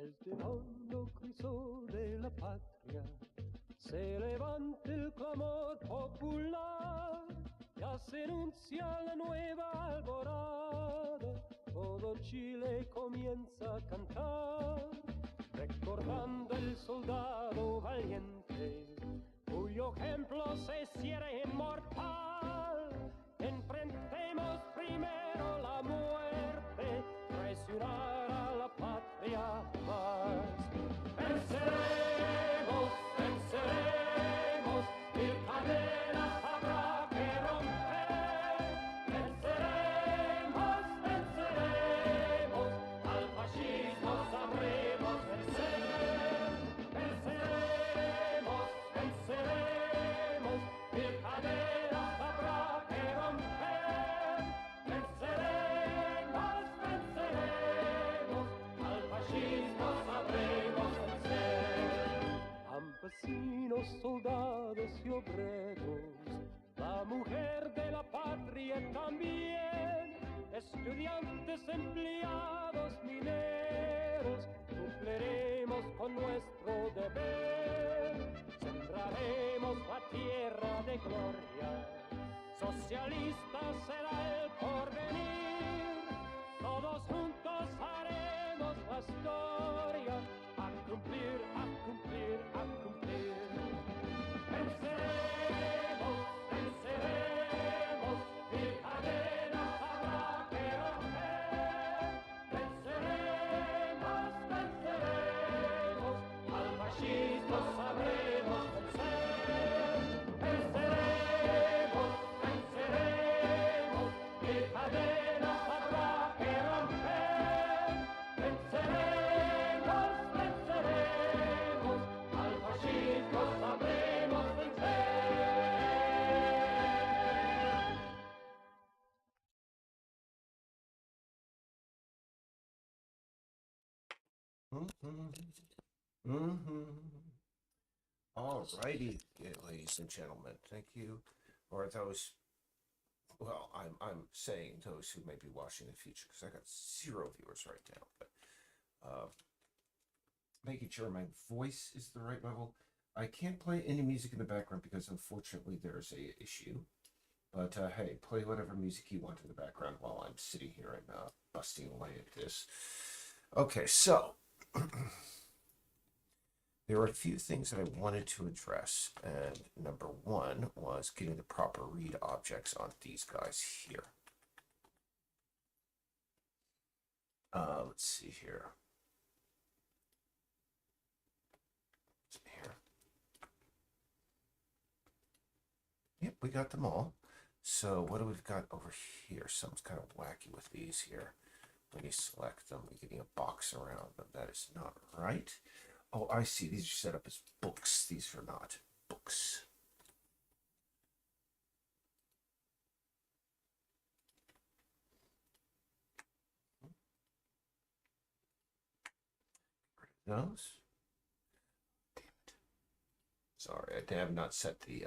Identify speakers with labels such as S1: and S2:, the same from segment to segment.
S1: Desde el hondo cruzo de la patria se levanta el clamor popular, ya se anuncia la nueva alborada, todo Chile comienza a cantar, recordando el soldado valiente, cuyo ejemplo se hiciera inmortal. Enfrentemos primero la muerte, traicionar a la patria más. Venceremos, venceremos, mil cadenas habrá que romper. Venceremos, venceremos, al fascismo sabremos vencer. Venceremos, venceremos, mil cadenas habrá que romper. Venceremos, venceremos, al fascismo sabremos vencer. Campesinos, soldados y obreros, la mujer de la patria también, estudiantes, empleados, mineros, cumpliremos con nuestro deber, sembraremos la tierra de gloria, socialista será el porvenir, todos juntos haremos la historia, a cumplir, a cumplir, a cumplir. Venceremos, venceremos, mil cadenas habrá que romper. Venceremos, venceremos, al fascismo sabremos vencer. Venceremos, venceremos, mil cadenas habrá que romper. Venceremos, venceremos, al fascismo sabremos vencer.
S2: All righty, ladies and gentlemen. Thank you, or those. Well, I'm saying those who may be watching in the future because I got 0 viewers right now. But making sure my voice is the right level. I can't play any music in the background because unfortunately there's a issue. But hey, play whatever music you want in the background while I'm sitting here and busting away at this. Okay, so there are a few things that I wanted to address, and number one was getting the proper read objects on these guys here. Let's see here. Here. Yep, we got them all. So what do we've got over here? Something's kind of wacky with these here. When you select them, you're getting a box around them. That is not right. Oh, I see. These are set up as books. These are not books. Get rid of those. Damn it. Sorry, I have not set the...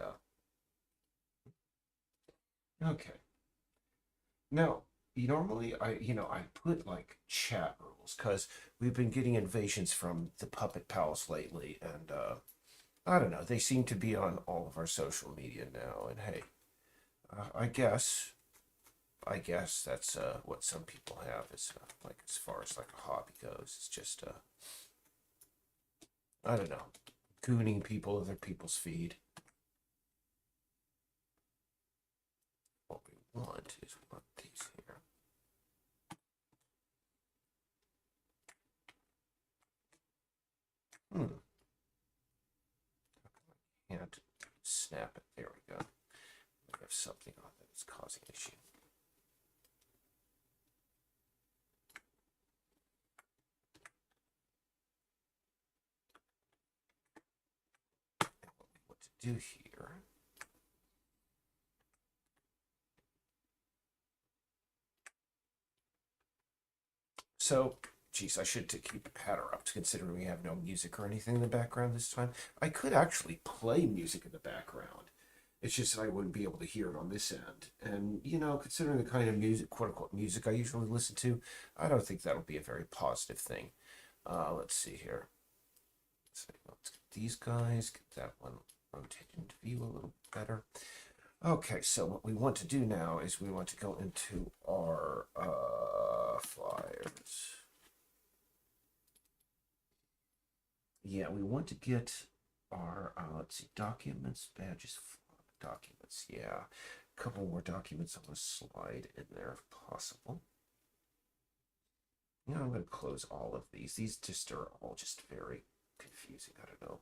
S2: Okay. Now, normally I put like chat rules because we've been getting invasions from the Puppet Pals lately, and I don't know, they seem to be on all of our social media now, and hey, I guess that's what some people have is like as far as like a hobby goes. It's just I don't know, gooning people other people's feed. What we want is we want these here. I can't snap it. There we go. We have something on that that's causing an issue. And what we want to do here. So, geez, I should keep her up, considering we have no music or anything in the background this time. I could actually play music in the background. It's just that I wouldn't be able to hear it on this end. And, considering the kind of music, quote-unquote music I usually listen to, I don't think that'll be a very positive thing. Let's see here. Let's get these guys, get that one rotated into view a little better. Okay, so what we want to do now is we want to go into our flyers. Yeah, we want to get our, let's see, documents, badges, documents. Yeah, a couple more documents I want to slide in there if possible. Yeah, I'm going to close all of these. These just are all just very confusing. I don't know.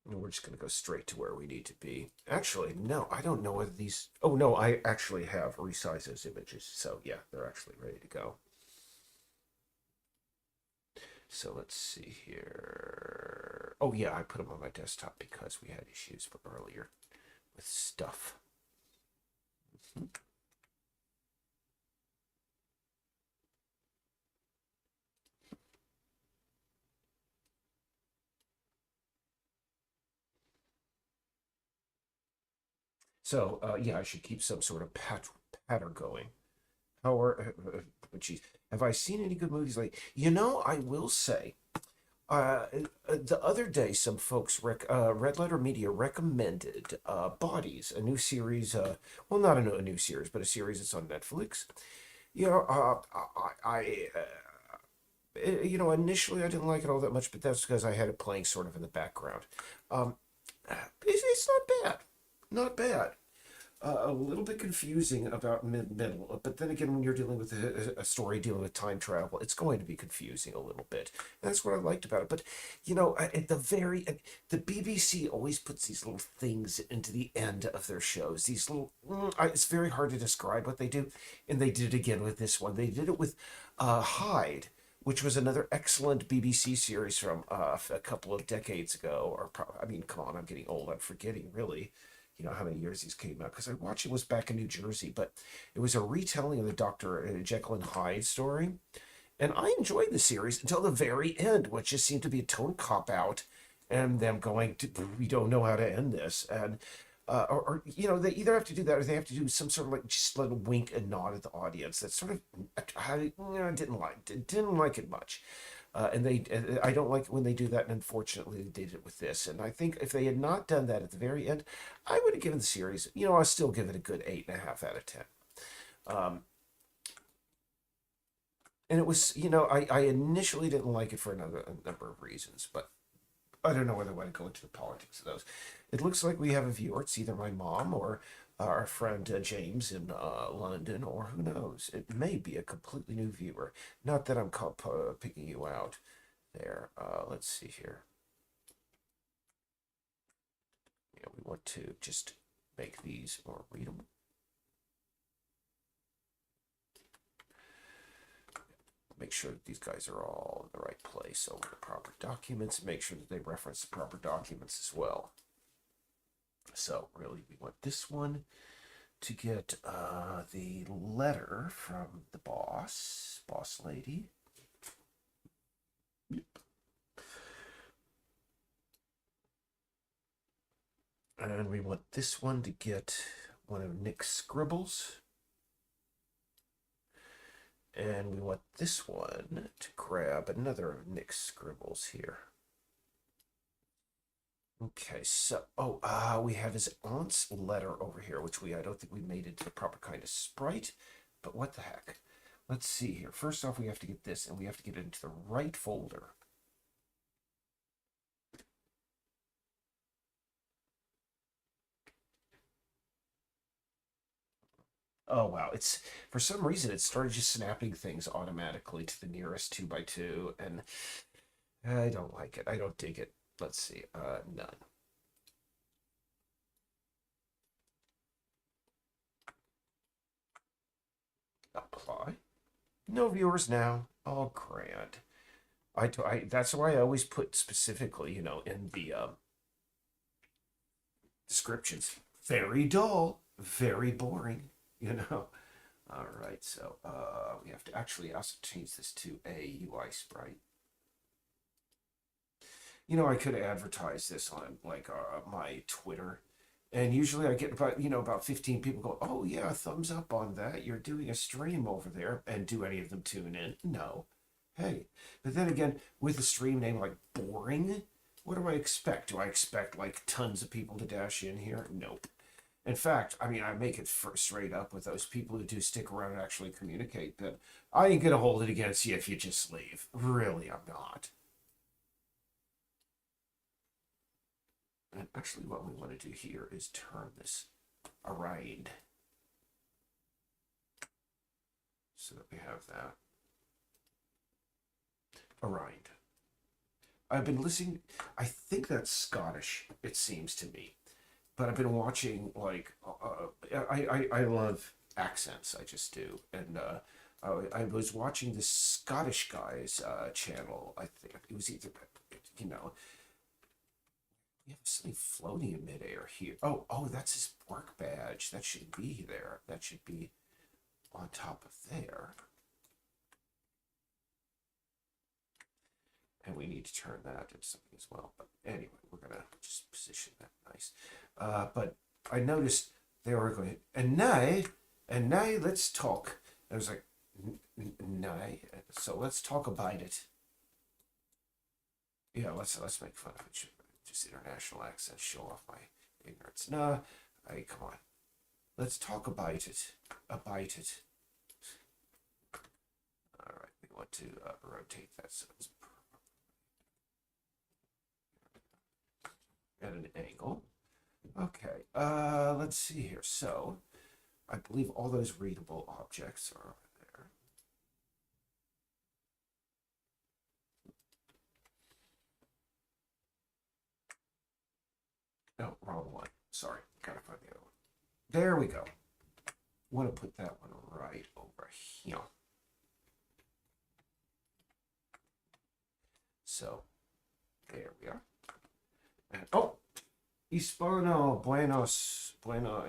S2: We're just going to go straight to where we need to be. Actually, no, I don't know whether these... Oh, no, I actually have resized those images. So, yeah, they're actually ready to go. So, let's see here. Oh, yeah, I put them on my desktop because we had issues earlier with stuff. So, yeah, I should keep some sort of pattern going. How are, geez, have I seen any good movies lately? You know, I will say, the other day, some folks, Red Letter Media recommended Bodies, a new series. Well, not a new series, but a series that's on Netflix. You know, you know, initially I didn't like it all that much, but that's because I had it playing sort of in the background. Um, it's not bad, not bad. A little bit confusing about middle, but then again, when you're dealing with a story dealing with time travel, it's going to be confusing a little bit. And that's what I liked about it. But you know, at the BBC always puts these little things into the end of their shows. These little, it's very hard to describe what they do, and they did it again with this one. They did it with Hyde, which was another excellent BBC series from a couple of decades ago. Or I mean, come on, I'm getting old. I'm forgetting really, you know, how many years these came out, because I watched it was back in New Jersey, but it was a retelling of the Dr. Jekyll and Hyde story. And I enjoyed the series until the very end, which just seemed to be a total cop out and them going to, we don't know how to end this. And, or, you know, they either have to do that or they have to do some sort of like just little wink and nod at the audience. That sort of, I didn't like it much. And I don't like it when they do that, and unfortunately they did it with this. And I think if they had not done that at the very end, I would have given the series, you know, I'll still give it a good 8.5 out of 10. And it was, you know, I initially didn't like it for a number of reasons, but I don't know whether I want to go into the politics of those. It looks like we have a viewer. It's either my mom or our friend James in London, or who knows? It may be a completely new viewer. Not that I'm picking you out there. Let's see here. Yeah, we want to just make these more readable. Make sure that these guys are all in the right place over the proper documents. Make sure that they reference the proper documents as well. So really, we want this one to get the letter from the boss lady. Yep. And we want this one to get one of Nick's scribbles. And we want this one to grab another of Nick's scribbles here. Okay, so, we have his aunt's letter over here, which I don't think we made into the proper kind of sprite, but what the heck. Let's see here. First off, we have to get this, and we have to get it into the right folder. Oh, wow. It's, for some reason, it started just snapping things automatically to the nearest 2x2, and I don't like it. I don't dig it. Let's see. None. Apply. No viewers now. Oh, grand. That's why I always put specifically, you know, in the descriptions. Very dull, very boring, you know. All right, so we have to actually also change this to a UI sprite. You know, I could advertise this on like my Twitter And usually I get about 15 people go, oh yeah, thumbs up on that. You're doing a stream over there. And do any of them tune in? No. Hey. But then again, with a stream name like Boring, what do I expect? Do I expect like tons of people to dash in here? Nope. In fact, I mean, I make it straight up with those people who do stick around and actually communicate that I ain't gonna hold it against you if you just leave. Really, I'm not. And actually, what we want to do here is turn this around so that we have that around. I've been listening. I think that's Scottish. It seems to me, but I've been watching like I love accents. I just do, and I was watching this Scottish guy's channel. I think it was either we have something floating in midair here. Oh, that's his work badge. That should be there. That should be on top of there. And we need to turn that into something as well. But anyway, we're gonna just position that nice. But I noticed they were going, and now, let's talk. I was like, now, so let's talk about it. Yeah, let's make fun of it. Just international accents, show off my ignorance. Nah, hey, come on. Let's talk about it. About it. All right, we want to rotate that so it's at an angle. Okay, let's see here. So, I believe all those readable objects are over there. No, wrong one. Sorry, gotta find the other one. There we go. Want to put that one right over here. So, there we are. And, Hispano, bueno,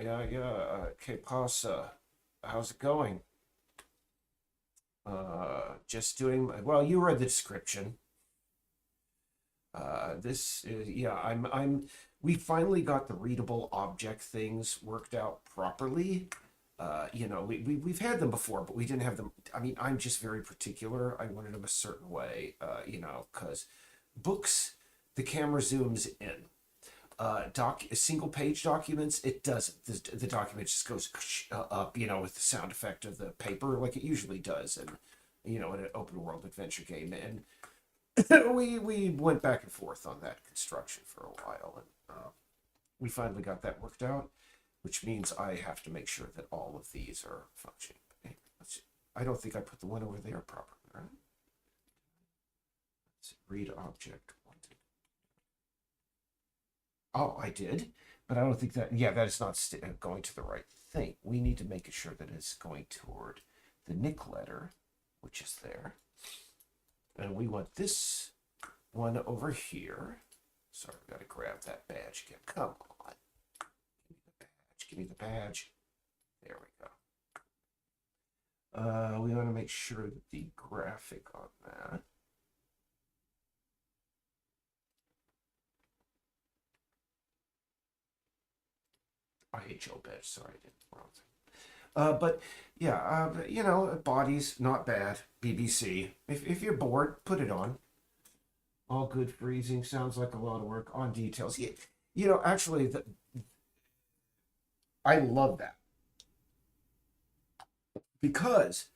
S2: yeah, que pasa? How's it going? Just doing, well, you read the description. This is, yeah, we finally got the readable object things worked out properly. We've had them before, but we didn't have them. I mean, I'm just very particular. I wanted them a certain way, because books, the camera zooms in. Single page documents, it doesn't. The document just goes up, with the sound effect of the paper like it usually does, and in an open world adventure game. And we went back and forth on that construction for a while, and we finally got that worked out, which means I have to make sure that all of these are functioning. Anyway, I don't think I put the one over there properly, right? Let's read object. Oh, I did, but I don't think that, that is not going to the right thing. We need to make sure that it's going toward the Nick letter, which is there. And we want this one over here. Sorry, we got to grab that badge again. Come on. Give me the badge. There we go. We want to make sure that the graphic on that. I hate Joe Badge. Sorry, I did the wrong thing. But yeah, bodies, not bad. BBC. If you're bored, put it on. All good freezing. Sounds like a lot of work on details. Actually, I love that. Because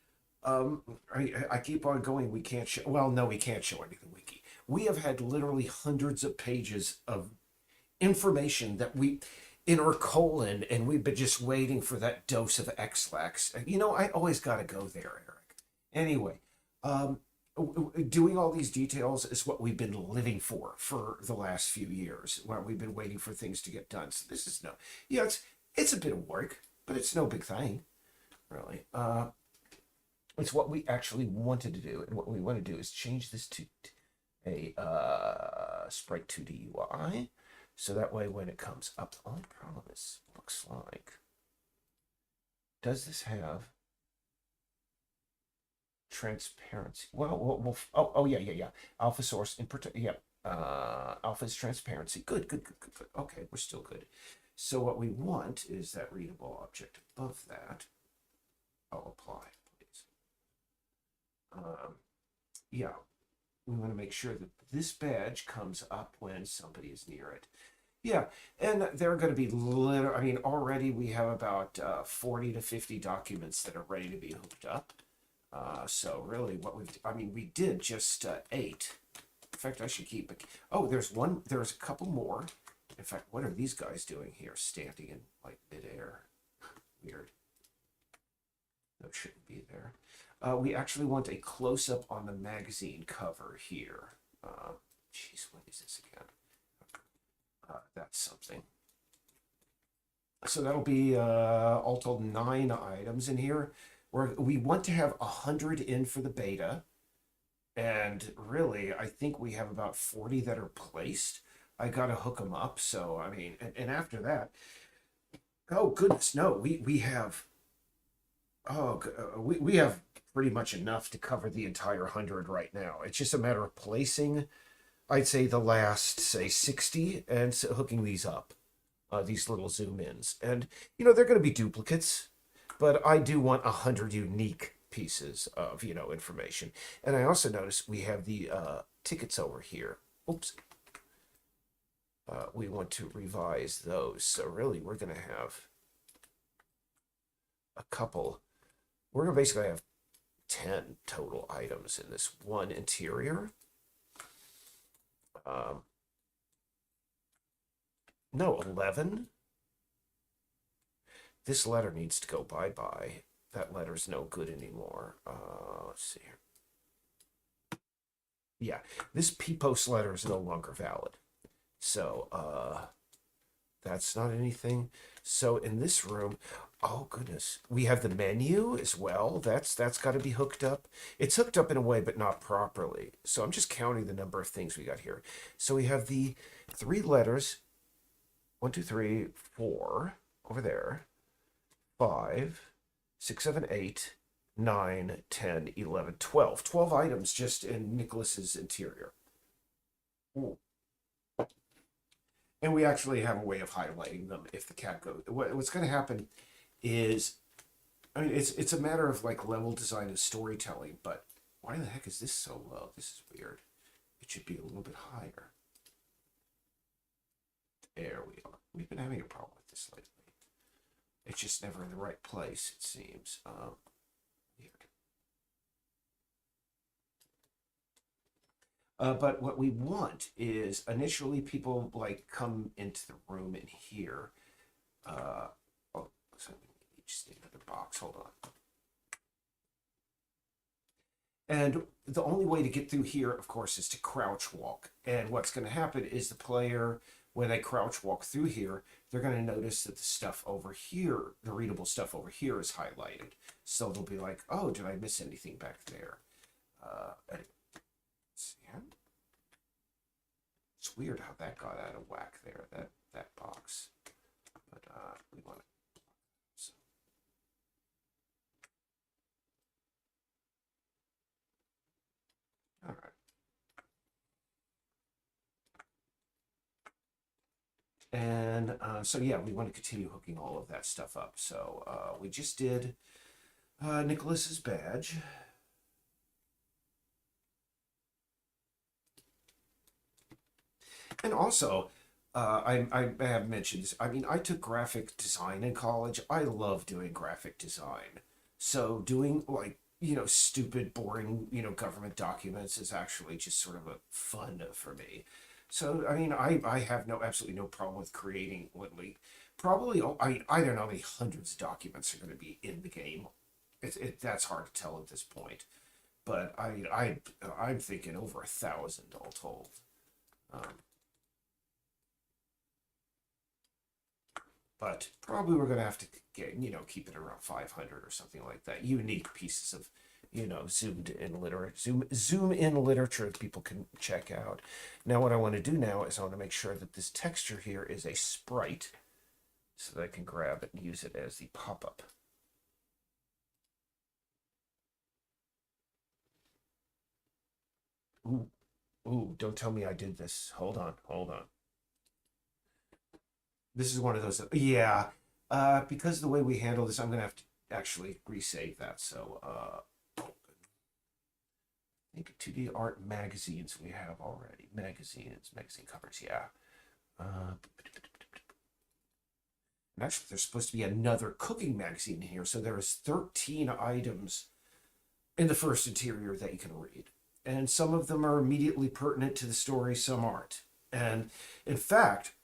S2: I keep on going. We can't show. Well, no, we can't show anything wiki. We have had literally hundreds of pages of information that we in our colon, and we've been just waiting for that dose of X-Lax. I always got to go there, Eric. Anyway, doing all these details is what we've been living for the last few years, where we've been waiting for things to get done. So this is it's a bit of work, but it's no big thing, really. It's what we actually wanted to do, and what we want to do is change this to a Sprite 2D UI. So that way, when it comes up, the only problem is, looks like, does this have transparency? Well, yeah. Alpha source in particular, yeah. Alpha is transparency. Good. Okay, we're still good. So what we want is that readable object above that. I'll apply, please. Yeah, we want to make sure that this badge comes up when somebody is near it. Yeah, and they're going to be I mean, already we have about 40 to 50 documents that are ready to be hooked up. So really I mean, we did just 8. In fact, I should keep it. Oh, there's a couple more. In fact, what are these guys doing here, standing in like midair? Weird. That shouldn't be there. We actually want a close-up on the magazine cover here. Jeez, what is this again? That's something. So that'll be all told 9 items in here. We want to have 100 in for the beta. And really, I think we have about 40 that are placed. I got to hook them up. So, I mean, and after that, oh, goodness, no, we have, we have pretty much enough to cover the entire 100 right now. It's just a matter of placing, I'd say, the last, say, 60 and hooking these up, these little zoom ins. And, you know, they're going to be duplicates, but I do want 100 unique pieces of, you know, information. And I also notice we have the tickets over here. Oops. We want to revise those. So really, we're going to have a couple. We're going to basically have 10 total items in this one interior. No, 11. This letter needs to go bye-bye. That letter's no good anymore. Let's see here. Yeah, this P-Post letter is no longer valid. So, that's not anything. So in this room, oh goodness, we have the menu as well. That's got to be hooked up. It's hooked up in a way, but not properly. So I'm just counting the number of things we got here. So we have the 3 letters. 1, 2, 3, 4 over there. 5, 6, 7, 8, 9, 10, 11, 12. 12 items just in Nicholas's interior. Ooh. And we actually have a way of highlighting them if the cat goes. What's going to happen is, I mean, it's a matter of like level design and storytelling, but why the heck is this so low? This is weird. It should be a little bit higher. There we are. We've been having a problem with this lately. It's just never in the right place, it seems. Weird. But what we want is initially people like come into the room in here. Oh, so we just need another box. Hold on. And the only way to get through here, of course, is to crouch walk. And what's going to happen is the player, when they crouch walk through here, they're going to notice that the stuff over here, the readable stuff over here, is highlighted. So they'll be like, oh, did I miss anything back there? Anyway. Yeah. It's weird how that got out of whack there, that box. But we want to. So. All right. And so yeah, we want to continue hooking all of that stuff up. So we just did Nicholas's badge. And also, I have mentioned this. I mean, I took graphic design in college. I love doing graphic design. So doing like, you know, stupid, boring, you know, government documents is actually just sort of a fun for me. So, I mean, I have absolutely no problem with creating literally, probably, I don't know how many hundreds of documents are going to be in the game. That's hard to tell at this point. But I'm thinking over 1,000 all told. But probably we're going to have to get, you know, keep it around 500 or something like that. Unique pieces of, you know, zoom in literature that people can check out. Now, what I want to do now is I want to make sure that this texture here is a sprite so that I can grab it and use it as the pop-up. Ooh, don't tell me I did this. Hold on. This is one of those. Yeah. Because of the way we handle this, I'm gonna have to actually resave that. So, I think 2D art magazines we have already. Magazine covers. Yeah. Uh, and actually, there's supposed to be another cooking magazine in here. So there is 13 items in the first interior that you can read. And some of them are immediately pertinent to the story, some aren't. And in fact,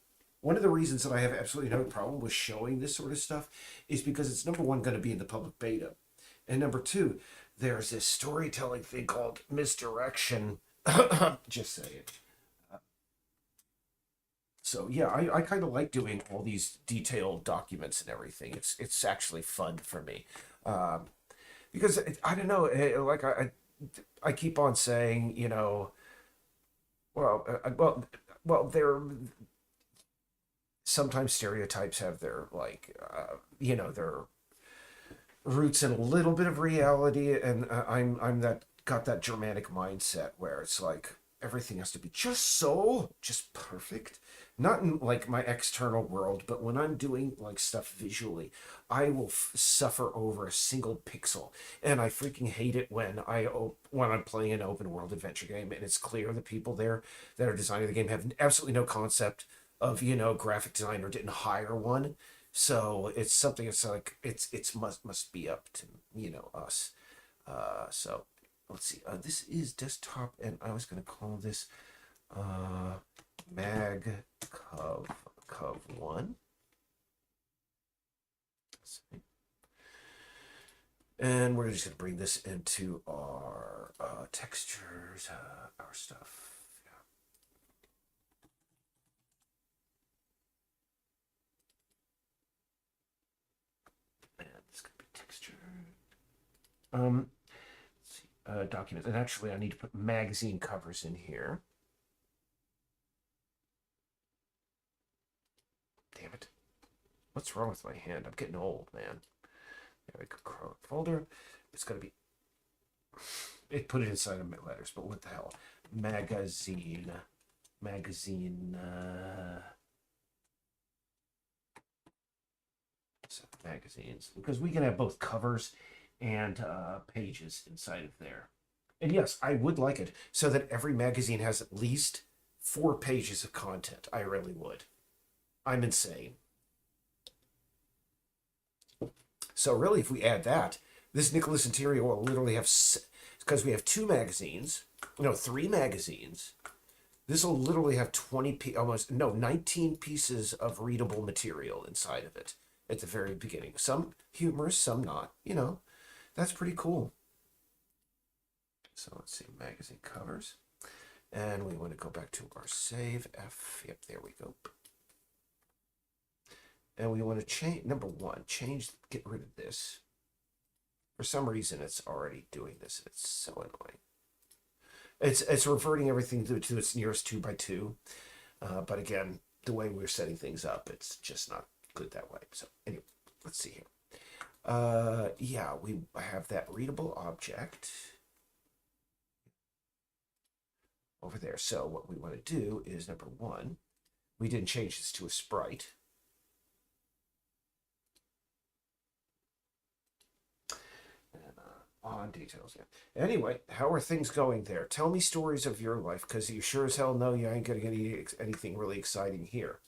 S2: one of the reasons that I have absolutely no problem with showing this sort of stuff is because it's number one, going to be in the public beta. And number two, there's this storytelling thing called misdirection. Just saying. So yeah, I kind of like doing all these detailed documents and everything. It's actually fun for me, um, because I don't know, like I keep on saying, well, there sometimes stereotypes have their like, their roots in a little bit of reality, and I'm that got that Germanic mindset where it's like everything has to be just perfect, not in like my external world, but when I'm doing like stuff visually, I will suffer over a single pixel, and I freaking hate it when I'm playing an open world adventure game and it's clear the people there that are designing the game have absolutely no concept of graphic design or didn't hire one. So it's something. It's like it's must be up to us. So let's see. This is desktop, and I was going to call this uh, mag cov one. Let's see. And we're just going to bring this into our textures, our stuff. Yeah. And this could be texture. Let's see, documents. And actually, I need to put magazine covers in here. Damn it. What's wrong with my hand? I'm getting old, man. There we go. Folder. It's going to be. It put it inside of my letters, but what the hell? Magazine. So magazines. Because we can have both covers and pages inside of there. And yes, I would like it so that every magazine has at least 4 pages of content. I really would. I'm insane. So really, if we add that, this Nicholas Interior will literally have, because we have 2 magazines, 3 magazines. This will literally have 19 pieces of readable material inside of it at the very beginning. Some humorous, some not. That's pretty cool. So let's see, magazine covers. And we want to go back to our save F. Yep, there we go. And we want to change, number one, get rid of this. For some reason, it's already doing this. It's so annoying. It's reverting everything to its nearest 2x2. But again, the way we're setting things up, it's just not good that way. So anyway, let's see here. Yeah, we have that readable object over there. So what we want to do is, number one, we didn't change this to a sprite. On details, yeah. Anyway, how are things going there? Tell me stories of your life, because you sure as hell know you ain't gonna get anything really exciting here.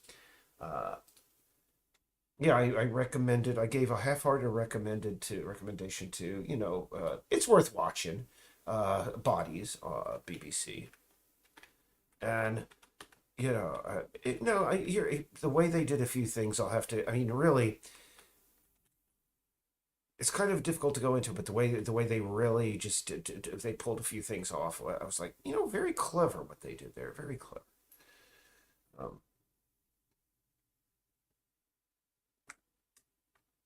S2: Yeah, I recommended. I gave a half-hearted recommendation to. It's worth watching. Bodies, BBC, and the way they did a few things. I'll have to. I mean, really, it's kind of difficult to go into, but the way they really just they pulled a few things off. I was like, very clever what they did there. Very clever.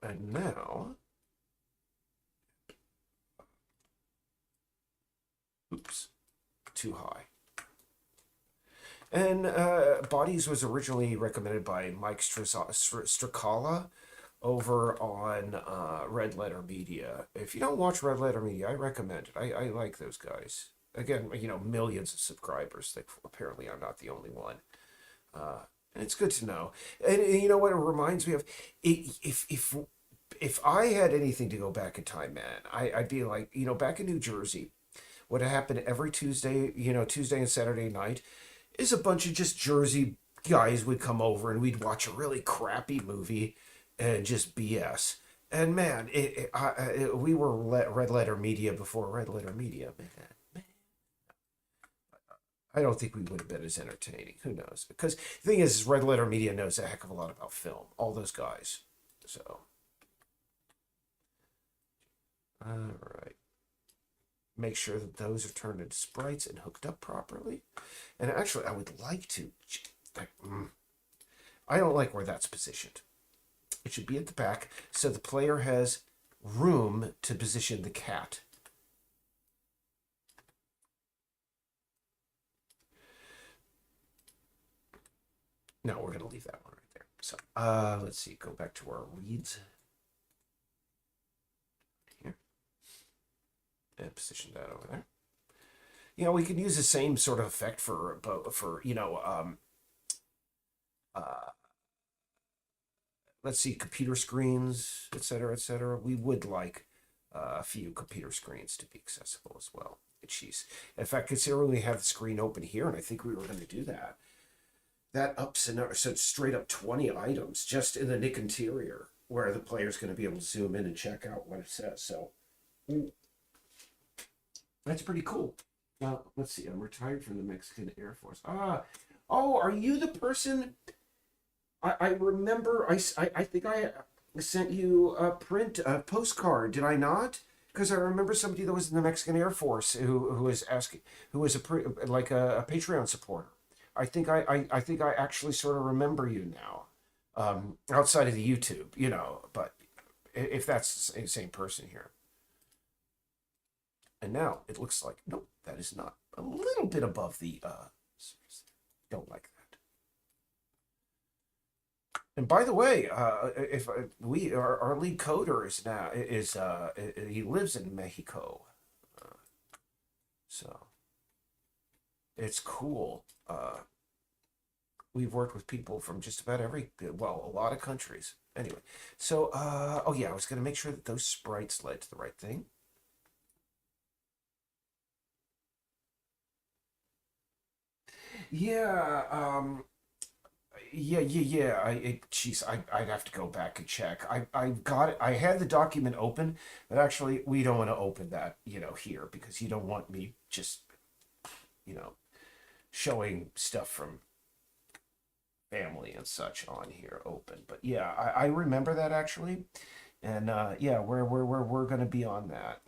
S2: And now, oops, too high. And Bodies was originally recommended by Mike Stracala over on Red Letter Media. If you don't watch Red Letter Media, I recommend it. I like those guys. Again, millions of subscribers. Apparently I'm not the only one. It's good to know. And you know what it reminds me of? If I had anything to go back in time, man, I'd be like, back in New Jersey, what happened every Tuesday, Tuesday and Saturday night, is a bunch of just Jersey guys would come over and we'd watch a really crappy movie and just BS. And man, we were Red Letter Media before Red Letter Media, man. I don't think we would have been as entertaining. Who knows? Because the thing is, Red Letter Media knows a heck of a lot about film. All those guys. So, all right. Make sure that those are turned into sprites and hooked up properly. And actually, I would like to. I don't like where that's positioned. It should be at the back so the player has room to position the cat. No, we're going to leave that one right there. So let's see. Go back to our reads. Here. And position that over there. We can use the same sort of effect for let's see, computer screens, etc., etc. We would like a few computer screens to be accessible as well. Jeez. In fact, considering we have the screen open here, and I think we were going to do that, that ups and so it's straight up 20 items just in the Nick interior, where the player's going to be able to zoom in and check out what it says. So that's pretty cool. Now, let's see. I'm retired from the Mexican Air Force. Are you the person? I remember. I think I sent you a postcard. Did I not? Because I remember somebody that was in the Mexican Air Force who was asking, who was a Patreon supporter. I think I actually sort of remember you now, outside of the YouTube, But if that's the same person here. And now it looks like, nope, that is not. A little bit above the, don't like that. And by the way, if our lead coder he lives in Mexico. So it's cool. We've worked with people from just about a lot of countries. Anyway, so, I was going to make sure that those sprites led to the right thing. Yeah, yeah. I'd have to go back and check. I got it. I had the document open, but actually, we don't want to open that, here because you don't want me just, showing stuff from family and such on here open. But yeah, I remember that actually, and yeah, we're gonna be on that.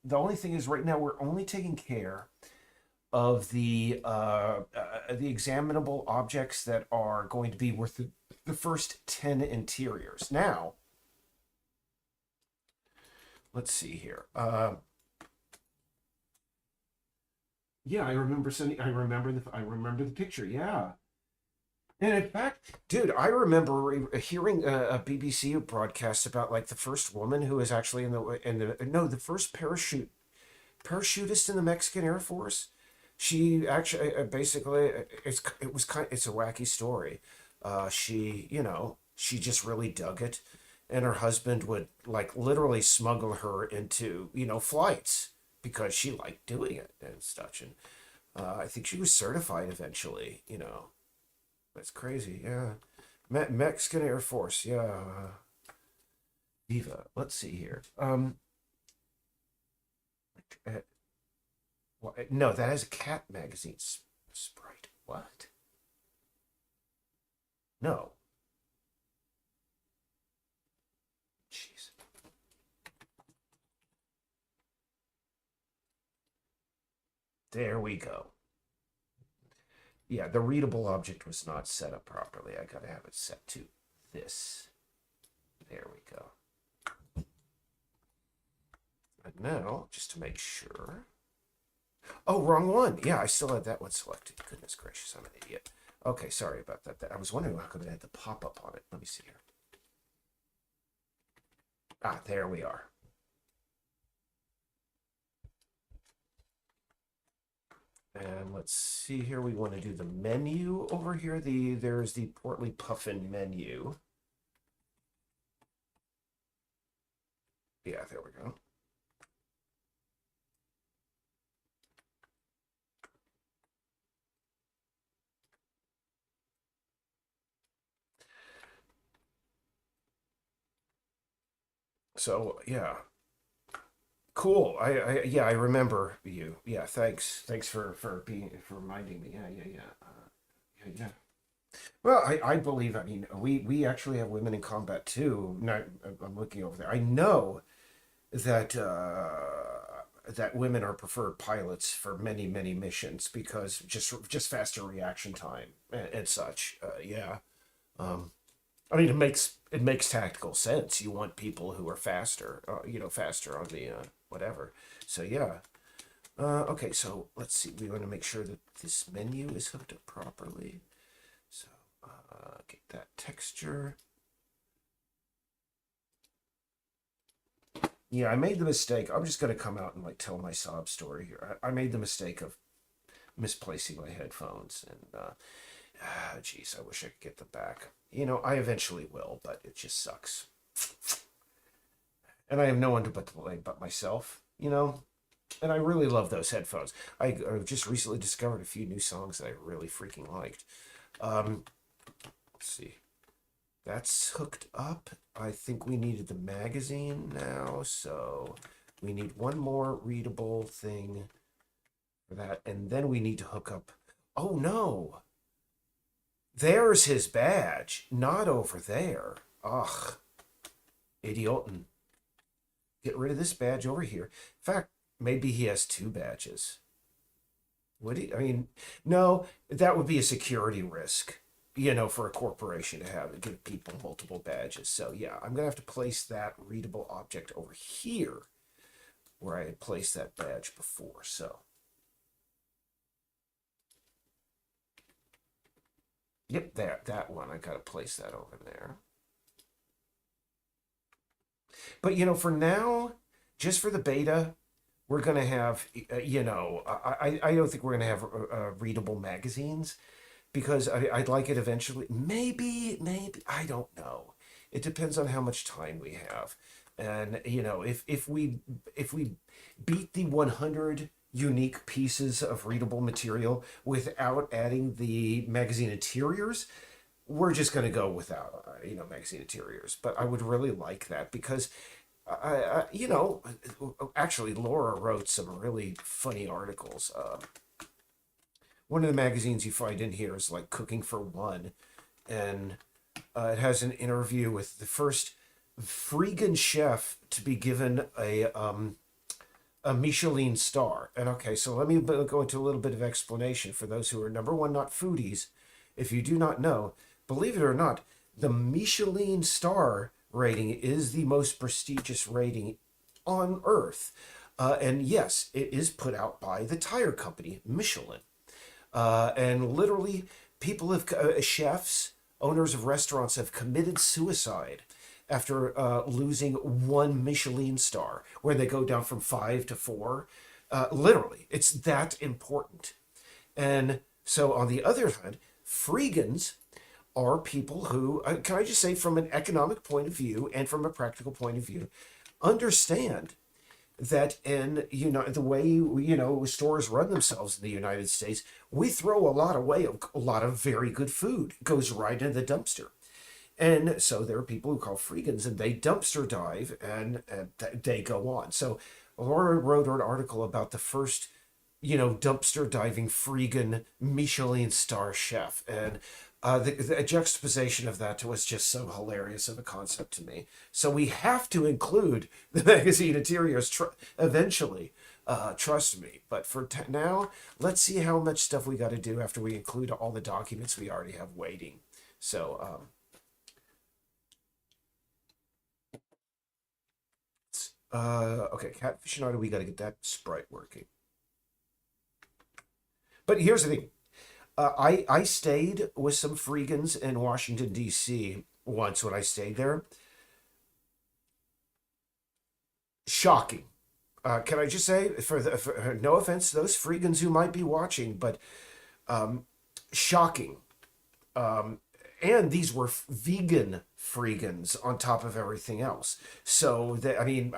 S2: The only thing is, right now we're only taking care of the examinable objects that are going to be worth the first 10 interiors. Now, let's see here. Yeah, I remember sending. I remember the picture. Yeah, and in fact, dude, I remember hearing a BBC broadcast about like the first woman who was actually the first parachutist in the Mexican Air Force. She actually basically it's a wacky story. She just really dug it, and her husband would like literally smuggle her into flights because she liked doing it and such. And I think she was certified eventually. That's crazy. Yeah, Mexican Air Force. Yeah, Viva. Let's see here. No, that has a cat magazine sprite. What? No. Jeez. There we go. Yeah, the readable object was not set up properly. I gotta have it set to this. There we go. And now, just to make sure. Oh, wrong one. Yeah, I still had that one selected. Goodness gracious, I'm an idiot. Okay, sorry about that. I was wondering how come it had the pop-up on it. Let me see here. Ah, there we are. And let's see here. We want to do the menu over here. There's the Portly Puffin menu. Yeah, there we go. So yeah, cool. Yeah, I remember you. Yeah, thanks for reminding me. Yeah. Well, I believe. I mean, we actually have women in combat too. Not, I'm looking over there. I know that that women are preferred pilots for many missions because just faster reaction time and such. Yeah. Um, I mean, it makes tactical sense. You want people who are faster, faster on the whatever. So yeah. Okay, so let's see. We want to make sure that this menu is hooked up properly. So get that texture. Yeah, I made the mistake. I'm just gonna come out and like tell my sob story here. I made the mistake of misplacing my headphones, and geez, I wish I could get them back. I eventually will, but it just sucks. And I have no one to blame but myself. And I really love those headphones. I just recently discovered a few new songs that I really freaking liked. Let's see. That's hooked up. I think we needed the magazine now, so we need one more readable thing for that, and then we need to hook up. Oh no! There's his badge, not over there. Ugh. Idiotin. Get rid of this badge over here. In fact, maybe he has two badges. Would he? I mean, no, that would be a security risk, for a corporation to give people multiple badges. So yeah, I'm gonna have to place that readable object over here where I had placed that badge before. So yep, that one. I gotta place that over there. But for now, just for the beta, we're gonna have I don't think we're gonna have readable magazines because I'd like it eventually. Maybe I don't know. It depends on how much time we have, and if we beat the 100 unique pieces of readable material without adding the magazine interiors, we're just going to go without magazine interiors. But I would really like that because actually Laura wrote some really funny articles. One of the magazines you find in here is like Cooking for One, and it has an interview with the first freegan chef to be given a Michelin star. And okay, so let me go into a little bit of explanation for those who are, number one, not foodies. If you do not know, believe it or not, the Michelin star rating is the most prestigious rating on Earth. And yes, it is put out by the tire company, Michelin. And literally, people have, chefs, owners of restaurants have committed suicide after losing one Michelin star, where they go down from 5 to 4. Literally, it's that important. And so, on the other hand, freegans are people who, can I just say, from an economic point of view and from a practical point of view, understand that in the way stores run themselves in the United States, we throw a lot away. A lot of very good food goes right in the dumpster. And so there are people who call freegans, and they dumpster dive, and they go on. So Laura wrote an article about the first, dumpster diving freegan Michelin star chef, and the juxtaposition of that was just so hilarious of a concept to me. So we have to include the magazine interiors eventually. Trust me. But for now, let's see how much stuff we got to do after we include all the documents we already have waiting. So, okay, Cat Aficionado, we got to get that sprite working. But here's the thing. I stayed with some freegans in Washington, D.C. once when I stayed there. Shocking. Can I just say, no offense to those freegans who might be watching, but shocking. Um, and these were vegan freegans on top of everything else. So that, I mean,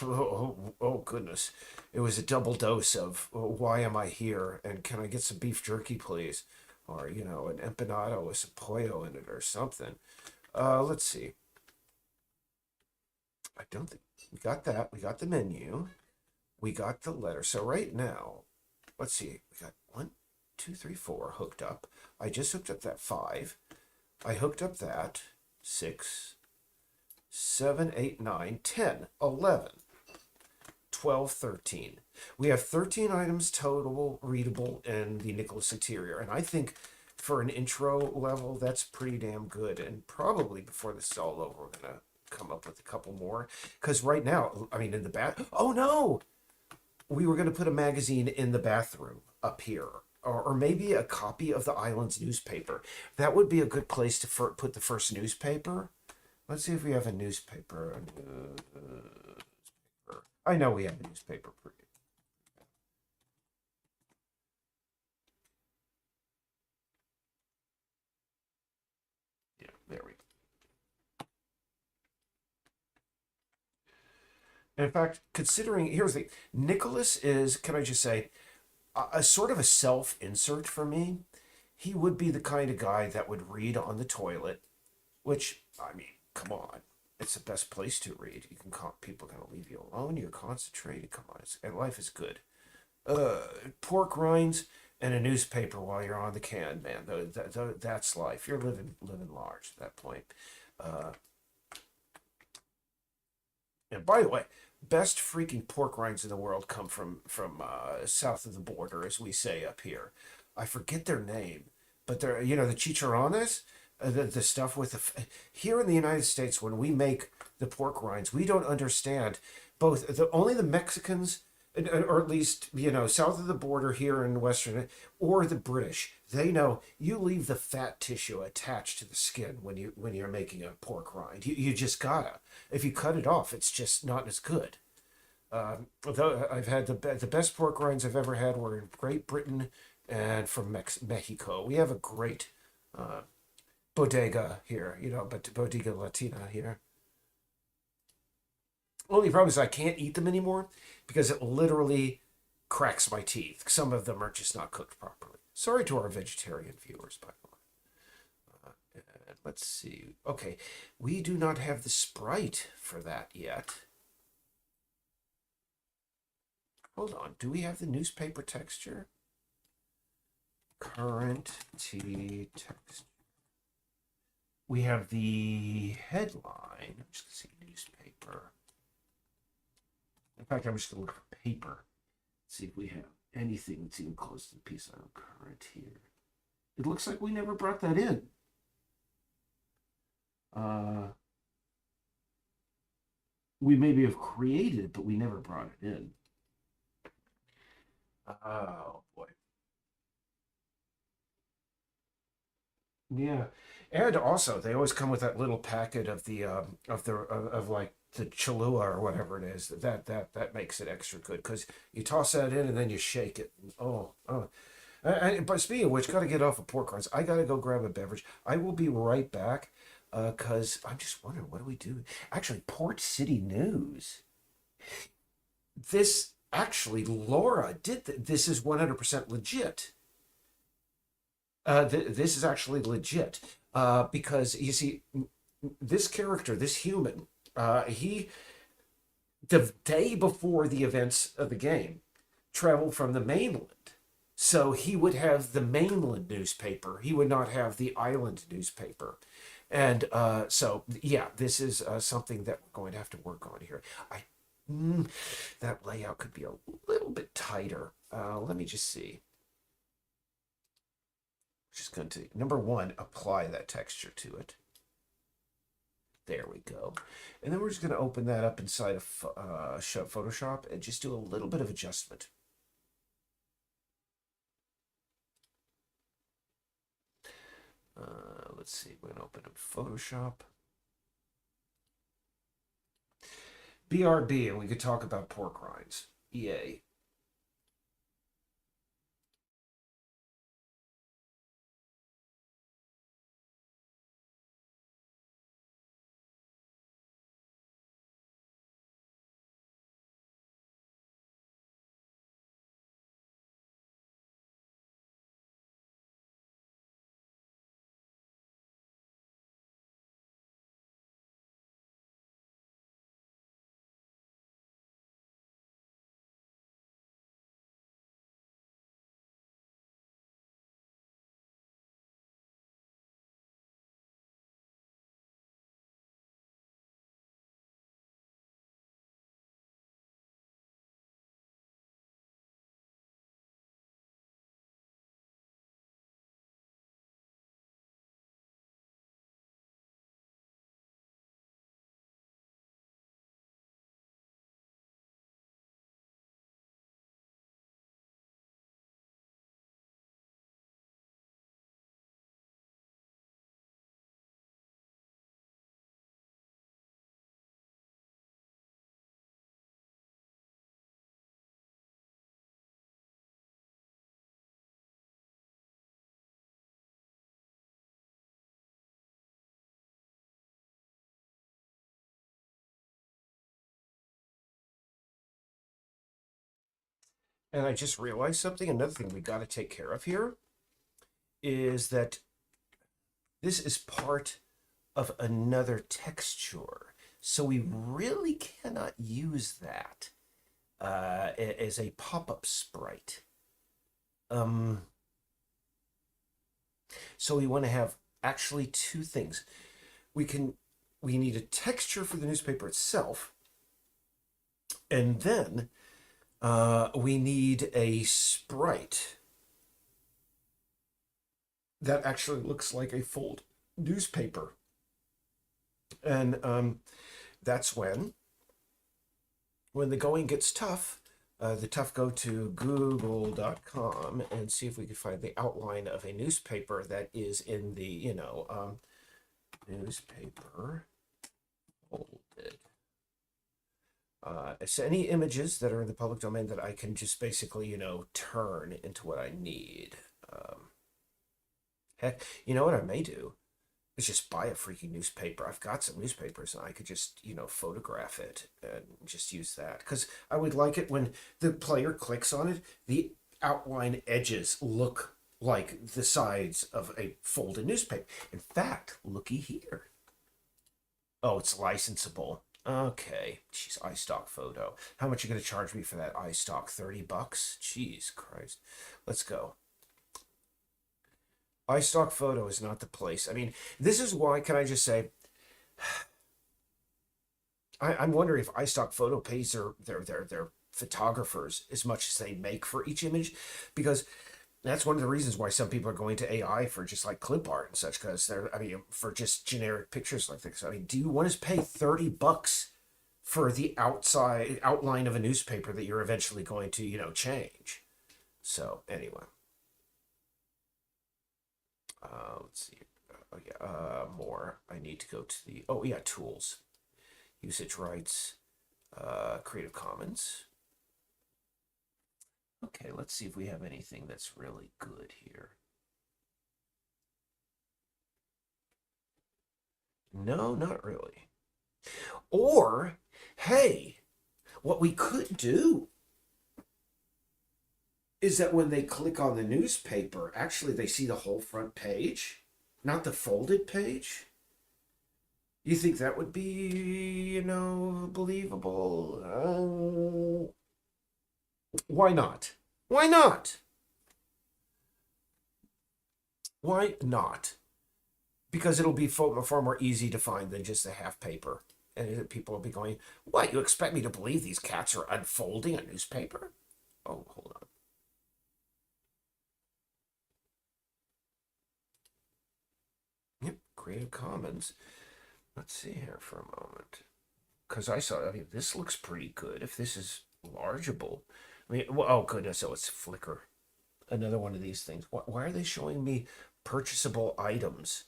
S2: oh goodness, it was a double dose of why am I here and can I get some beef jerky, please, or an empanada with some pollo in it or something. Let's see. I don't think we got that. We got the menu. We got the letter. So right now, let's see. We got 1, 2, 3, 4 hooked up. I just hooked up that 5. I hooked up that 6, 7, 8, 9, 10, 11, 12, 13. We have 13 items total readable in the Nicholas interior. And I think for an intro level, that's pretty damn good. And probably before this is all over, we're going to come up with a couple more. Because right now, I mean, in the oh no! We were going to put a magazine in the bathroom up here. Or maybe a copy of the island's newspaper. That would be a good place to put the first newspaper. Let's see if we have a newspaper. I know we have a newspaper. Yeah, there we go. In fact, considering, here's the Nicholas is, can I just say, a sort of a self insert for me. He would be the kind of guy that would read on the toilet, which, I mean, come on. It's the best place to read. You can people are gonna leave you alone. You're concentrated. Come on, and life is good. Pork rinds and a newspaper while you're on the can, man. That's life. You're living large at that point. Uh, and by the way, best freaking pork rinds in the world come from south of the border, as we say up here. I forget their name, but they're the chicharrones, the stuff with here in the United States when we make the pork rinds, we don't understand both only the Mexicans or at least south of the border here in Western or the British. They know you leave the fat tissue attached to the skin when you're making a pork rind. You just gotta. If you cut it off, it's just not as good. Though I've had the best pork rinds I've ever had were in Great Britain and from Mexico. We have a great bodega here, but bodega Latina here. Only problem is I can't eat them anymore because it literally cracks my teeth. Some of them are just not cooked properly. Sorry to our vegetarian viewers, by the way. Let's see. Okay, we do not have the Sprite for that yet. Hold on. Do we have the newspaper texture? Current T texture. We have the headline. I'm just going to see newspaper. In fact, I'm just going to look for paper. See if we have anything that's even close to the piece on current here. It looks like we never brought that in. We maybe have created it, but we never brought it in. Oh boy. Yeah, and also they always come with that little packet of the of like the Cholula or whatever it is. That makes it extra good because you toss that in and then you shake it. Oh, oh. But speaking of which, got to get off of pork rinds. I got to go grab a beverage. I will be right back because I'm just wondering what do we do? Actually, Port City News. This actually, Laura did. This is 100% legit. This is actually legit because you see, this character, this human, he the day before the events of the game traveled from the mainland. So he would have the mainland newspaper. He would not have the island newspaper. And so, yeah, this is something that we're going to have to work on here. That layout could be a little bit tighter. Let me just see. Just going to, number one, apply that texture to it. There we go. And then we're just going to open that up inside of Photoshop and just do a little bit of adjustment. Let's see, we're going to open up Photoshop. BRB, and we could talk about pork rinds. EA. And I just realized something. Another thing we got to take care of here is that this is part of another texture. So we really cannot use that as a pop-up sprite. So we want to have actually two things. We need a texture for the newspaper itself, and then we need a sprite that actually looks like a fold newspaper. And that's when the going gets tough, the tough go to google.com and see if we can find the outline of a newspaper that is in the, newspaper folded. So any images that are in the public domain that I can just basically, turn into what I need. Heck, you know what I may do is just buy a freaking newspaper. I've got some newspapers and I could just, photograph it and just use that. Because I would like it when the player clicks on it, the outline edges look like the sides of a folded newspaper. In fact, looky here. Oh, it's licensable. Okay. Jeez, iStock photo. How much are you going to charge me for that iStock? $30? Jeez Christ. Let's go. iStock photo is not the place. I mean, this is why, can I just say, I'm wondering if iStock photo pays their photographers as much as they make for each image, because that's one of the reasons why some people are going to AI for just like clip art and such, because for just generic pictures like this. I mean, do you want to pay $30 for the outside outline of a newspaper that you're eventually going to, change? So anyway. Let's see. More. I need to go to the, tools. Usage rights. Creative Commons. Okay, let's see if we have anything that's really good here. No, not really. Or, hey, what we could do is that when they click on the newspaper, actually they see the whole front page, not the folded page. You think that would be, believable? Why not? Why not? Why not? Because it'll be far more easy to find than just a half paper. And people will be going, what, you expect me to believe these cats are unfolding a newspaper? Oh, hold on. Yep, Creative Commons. Let's see here for a moment. Because this looks pretty good. If this is largeable. Oh goodness, it's Flickr. Another one of these things. Why are they showing me purchasable items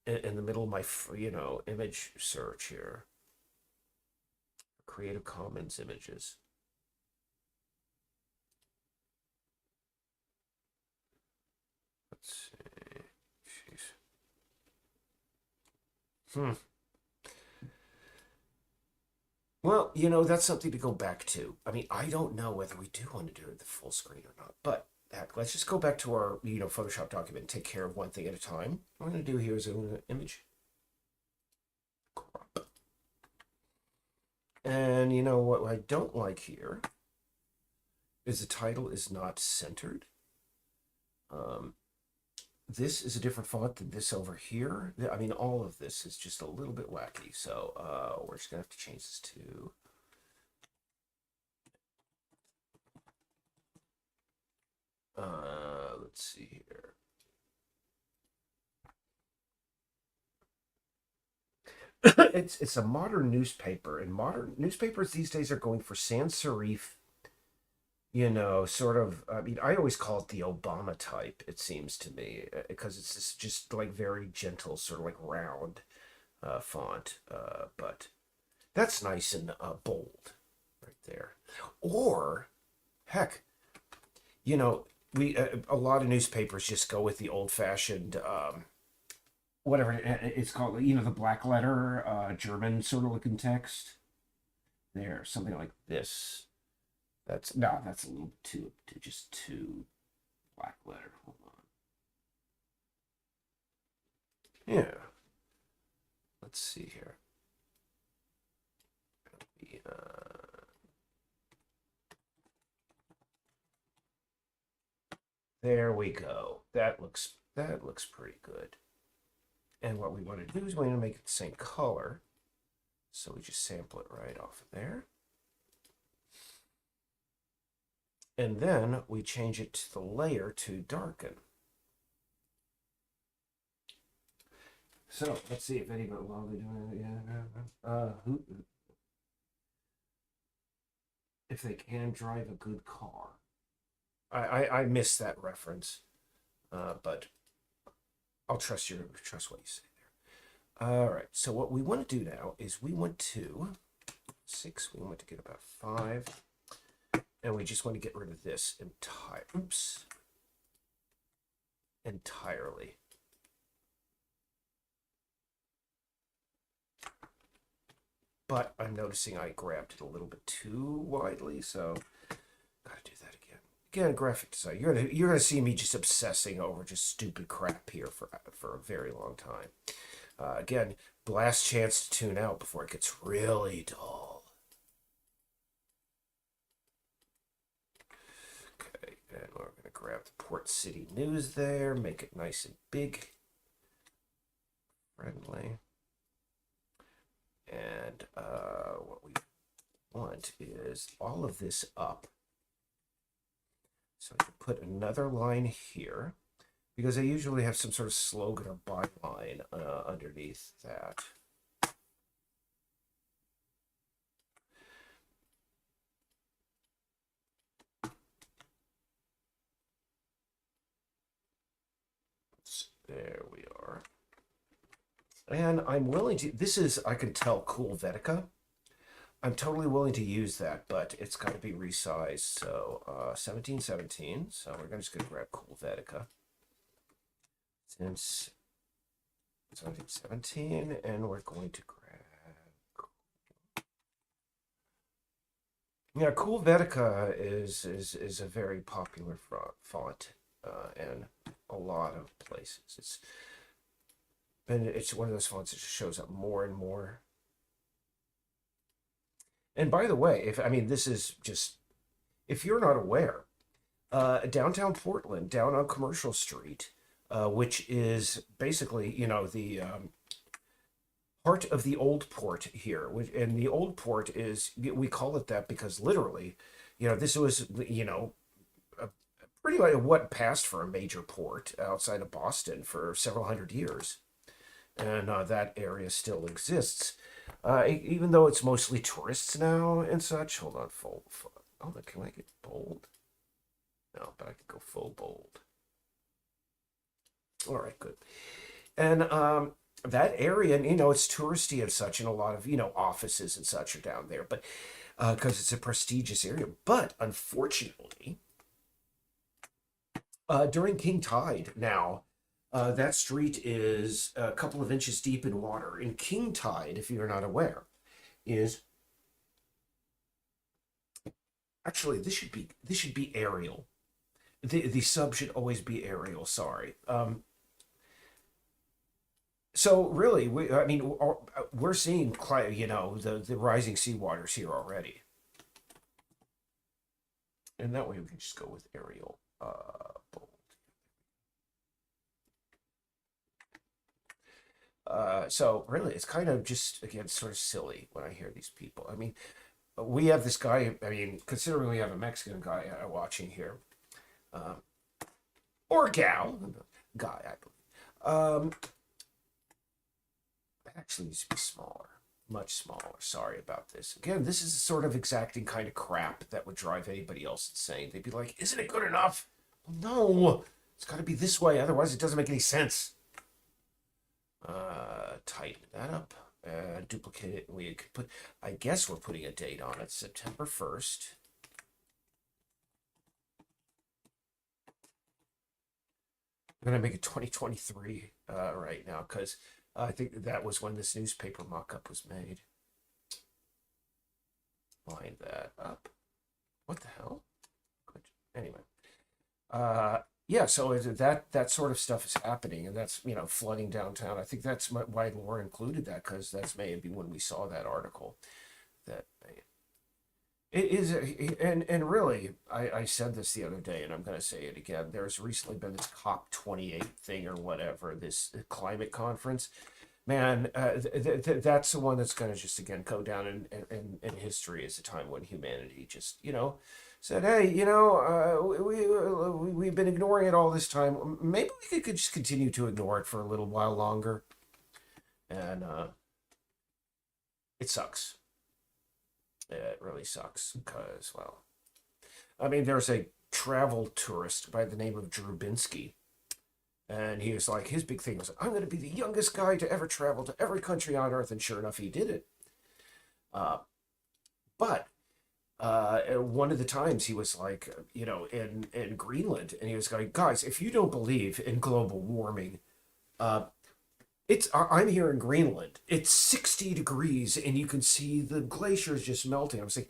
S2: in the middle of my, image search here? Creative Commons images. Let's see. Jeez. Well, that's something to go back to. I mean, I don't know whether we do want to do the full screen or not, but heck, let's just go back to our, Photoshop document and take care of one thing at a time. What I'm going to do here is an image crop. And what I don't like here is the title is not centered. This is a different font than this over here. I mean, all of this is just a little bit wacky. So we're just going to have to change this to... let's see here. It's a modern newspaper, and modern newspapers these days are going for sans serif, sort of. I mean, I always call it the Obama type, it seems to me, because it's just like very gentle, sort of like round font. But that's nice and bold right there. Or, heck, we a lot of newspapers just go with the old-fashioned whatever it's called, the black letter German sort of looking text. There, something like this. That's a little too black letter. Hold on. Yeah. Let's see here. There we go. That looks pretty good. And what we want to do is we want to make it the same color. So we just sample it right off of there. And then we change it to the layer to darken. So let's see if anybody, while they're doing it, if they can drive a good car. I missed that reference, but I'll trust what you say there. All right. So what we want to do now is we want to 6. We want to get about 5. And we just want to get rid of this entirely. But I'm noticing I grabbed it a little bit too widely, so gotta do that again. Again, graphic design. You're gonna see me just obsessing over just stupid crap here for a very long time. Again, last chance to tune out before it gets really dull. And we're going to grab the Port City News there, make it nice and big, friendly. And what we want is all of this up. So I can put another line here, because I usually have some sort of slogan or byline underneath that. There we are. And I'm willing to, this is, I can tell, Cool Vetica. I'm totally willing to use that, but it's got to be resized. So 1717. So we're just going to grab Cool Vetica. Since 1717, and we're going to grab. Yeah, Cool Vetica is a very popular font in a lot of places. It's one of those fonts that just shows up more and more. And by the way, this is just, if you're not aware, downtown Portland, down on Commercial Street, which is basically, the part of the old port here. And the old port is, we call it that because literally, this was, pretty much what passed for a major port outside of Boston for several hundred years. And that area still exists. Even though it's mostly tourists now and such. Hold on, full. Oh, can I get bold? No, but I could go full bold. All right, good. And that area, and it's touristy and such, and a lot of offices and such are down there, but because it's a prestigious area. But unfortunately, during king tide now, that street is a couple of inches deep in water. And king tide, if you're not aware, is actually this should be Arial. The sub should always be Arial. Sorry. So really, I mean, we're seeing the rising sea waters here already, and that way we can just go with Arial. Bold. So really, it's kind of just again sort of silly when I hear these people. I mean, we have this guy. I mean, considering we have a Mexican guy watching here, or gal, guy, I believe. Actually needs to be smaller, much smaller. Sorry about this. Again, this is the sort of exacting kind of crap that would drive anybody else insane. They'd be like, "Isn't it good enough?" Well, no, it's got to be this way. Otherwise, it doesn't make any sense. Tighten that up. Duplicate it. We could put. I guess we're putting a date on it. September 1st. I'm gonna make it 2023 right now because I think that was when this newspaper mock-up was made. Line that up. What the hell? Anyway. Yeah, so that sort of stuff is happening, and that's flooding downtown. I think that's why Laura included that, because that's maybe when we saw that article. That it is, and really, I said this the other day, and I'm going to say it again. There's recently been this COP28 thing or whatever, this climate conference. Man, that's the one that's going to just again go down in history as a time when humanity just said, hey, we've been ignoring it all this time. Maybe we could just continue to ignore it for a little while longer. And it sucks. It really sucks because, well, I mean, there's a travel tourist by the name of Drubinski. And he was like, his big thing was, I'm going to be the youngest guy to ever travel to every country on Earth. And sure enough, he did it. But one of the times he was like, in Greenland, and he was going, guys, if you don't believe in global warming, I'm here in Greenland. It's 60 degrees, and you can see the glaciers just melting. I was like,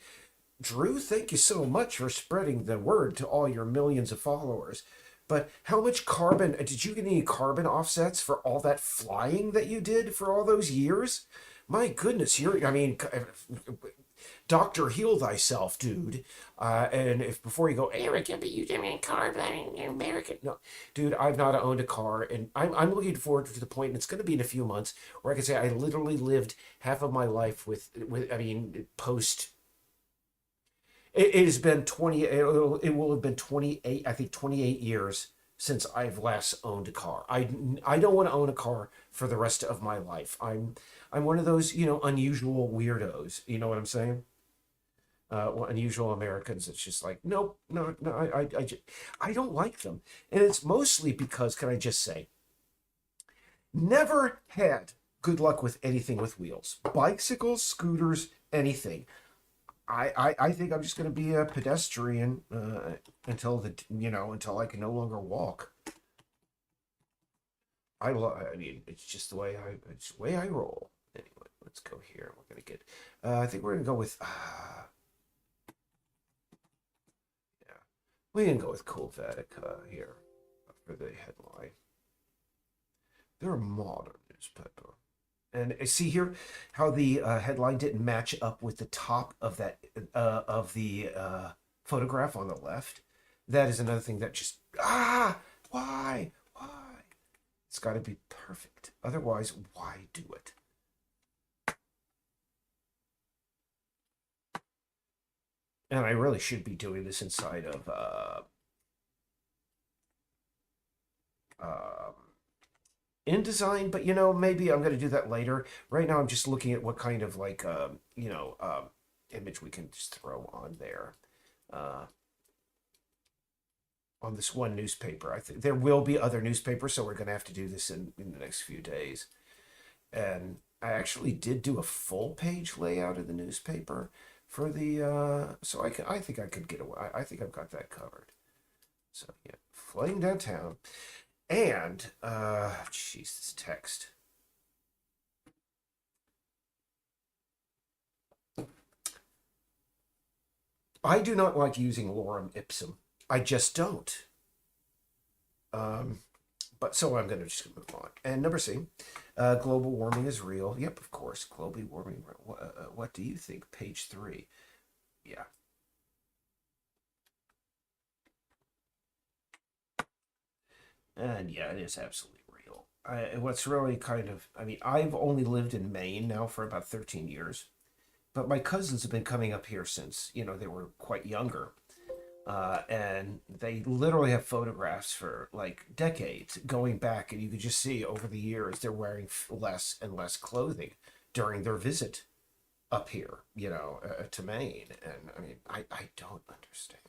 S2: Drew, thank you so much for spreading the word to all your millions of followers. But how much carbon, did you get any carbon offsets for all that flying that you did for all those years? My goodness, doctor, heal thyself, dude. And if before you go, Eric, but you didn't mean carbon, you're American. No, dude, I've not owned a car, and I'm looking forward to the point, and it's going to be in a few months, where I can say I literally lived half of my life with post. It has been 20. It will have been 28. I think 28 years since I've last owned a car. I don't want to own a car for the rest of my life. I'm one of those unusual weirdos. You know what I'm saying? Unusual Americans. It's just like nope, no. I don't like them, and it's mostly because, can I just say, never had good luck with anything with wheels, bicycles, scooters, anything. I think I'm just going to be a pedestrian until until I can no longer walk. I mean, it's just the way I roll. Anyway, let's go here. We're going to get. I think we're going to go with. Yeah, we can go with Helvetica here for the headline. They're a modern newspaper. And see here how the headline didn't match up with the top of that of the photograph on the left. That is another thing that just why? It's got to be perfect. Otherwise, why do it? And I really should be doing this inside of InDesign, but maybe I'm going to do that later. Right now I'm just looking at what kind of image we can just throw on there on this one newspaper. I think there will be other newspapers, so we're going to have to do this in the next few days. And I actually did do a full page layout of the newspaper for the so I think I could get away. I think I've got that covered. So yeah, flooding downtown. And jeez, this text. I do not like using lorem ipsum. I just don't. Um, but so I'm going to just move on. And number C, global warming is real. Yep, of course, global warming. What do you think? Page 3. Yeah. And yeah, it is absolutely real. What's really kind of, I mean, I've only lived in Maine now for about 13 years, but my cousins have been coming up here since, they were quite younger. And they literally have photographs for like decades going back, and you could just see over the years they're wearing less and less clothing during their visit up here, to Maine. And I mean, I don't understand.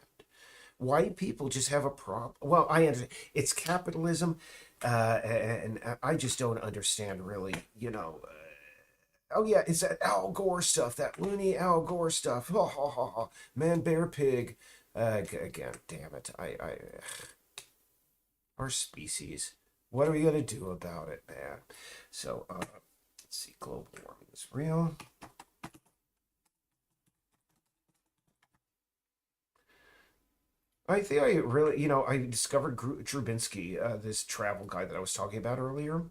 S2: White people just have a problem. Well, I understand it's capitalism, and I just don't understand really. Oh yeah, it's that Al Gore stuff, that loony Al Gore stuff. Ha ha ha ha. Man, bear, pig. Again, damn it. Our species. What are we gonna do about it, man? So, let's see. Global warming is real. I think I really, I discovered Trubinsky, this travel guy that I was talking about earlier,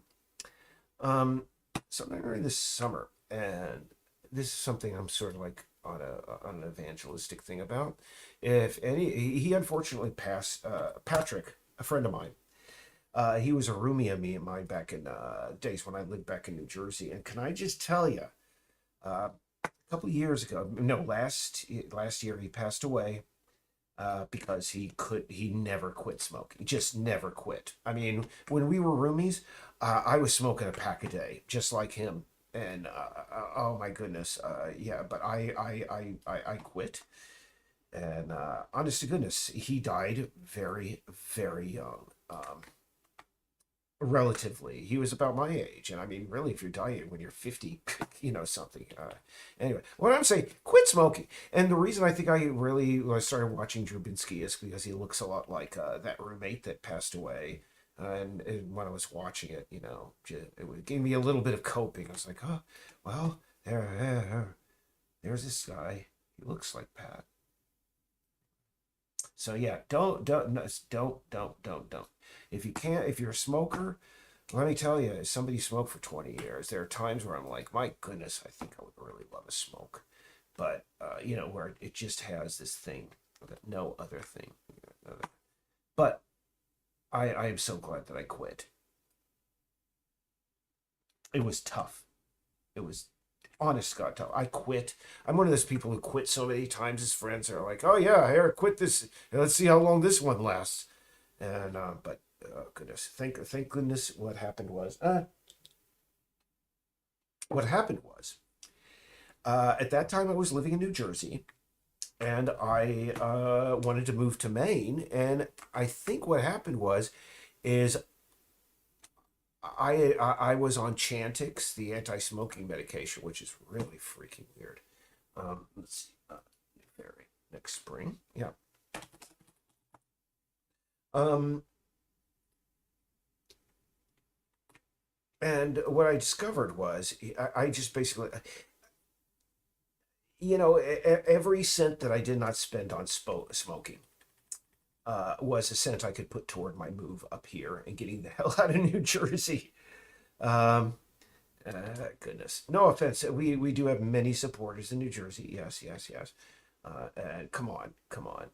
S2: um, sometime during this summer, and this is something I'm sort of like on an evangelistic thing about. If any, he unfortunately passed. Patrick, a friend of mine, he was a roomie of me and mine back in days when I lived back in New Jersey. And can I just tell you, a couple of years ago, no, last year he passed away because he never quit smoking. He just never quit. I mean, when we were roomies, I was smoking a pack a day, just like him. And oh my goodness, yeah. But I quit, and honest to goodness, he died very very young. Relatively, he was about my age, and I mean, really, if you're dying when you're 50, something. Anyway, what I'm saying, quit smoking. And the reason I think I really started watching Drubinski is because he looks a lot like that roommate that passed away. And when I was watching it, it gave me a little bit of coping. I was like, oh, well, there's this guy. He looks like Pat. So yeah, don't. If you can't, if you're a smoker, let me tell you, as somebody smoked for 20 years, there are times where I'm like, my goodness, I think I would really love a smoke. But, where it just has this thing that no other thing. But I am so glad that I quit. It was tough. It was honest God tough. I quit. I'm one of those people who quit so many times. His friends are like, "Oh yeah, here, quit this. Let's see how long this one lasts." And but goodness, thank goodness. What happened was at that time I was living in New Jersey, and I wanted to move to Maine. And I think what happened is I was on Chantix, the anti-smoking medication, which is really freaking weird. Let's see, very next spring, yeah. Um, and what I discovered was I just basically, every cent that I did not spend on smoking was a cent I could put toward my move up here and getting the hell out of New Jersey. Um, Goodness, no offense. We do have many supporters in New Jersey. Yes, yes, yes. And come on, come on.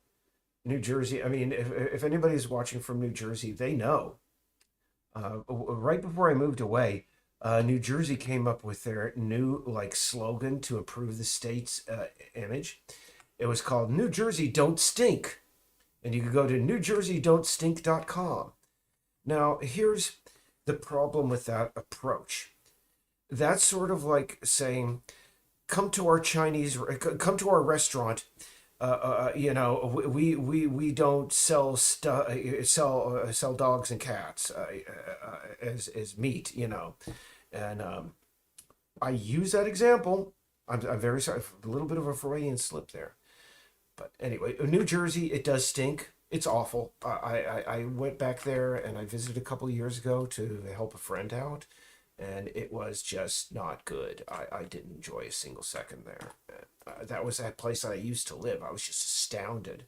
S2: New Jersey. I mean, if anybody's watching from New Jersey, they know. Right before I moved away, New Jersey came up with their new like slogan to improve the state's image. It was called "New Jersey Don't Stink," and you could go to newjerseydon'tstink.com. Now, here's the problem with that approach. That's sort of like saying, come to our restaurant. We don't sell dogs and cats as meat, and I use that example. I'm very sorry, a little bit of a Freudian slip there. But anyway, New Jersey, it does stink. It's awful. I went back there and I visited a couple of years ago to help a friend out, and it was just not good. I didn't enjoy a single second there. That was that place I used to live. I was just astounded.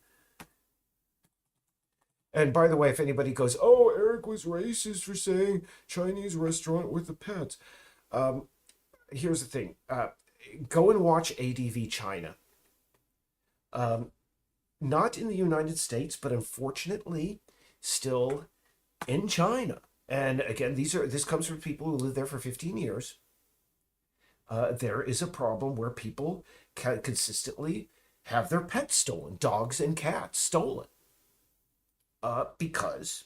S2: And by the way, if anybody goes, "Oh, Eric was racist for saying Chinese restaurant with the pets," um, here's the thing: go and watch ADV China. Um, Not in the United States, but unfortunately, still in China. And again, this comes from people who live there for 15 years. There is a problem where people can consistently have their pets stolen, dogs and cats stolen, because,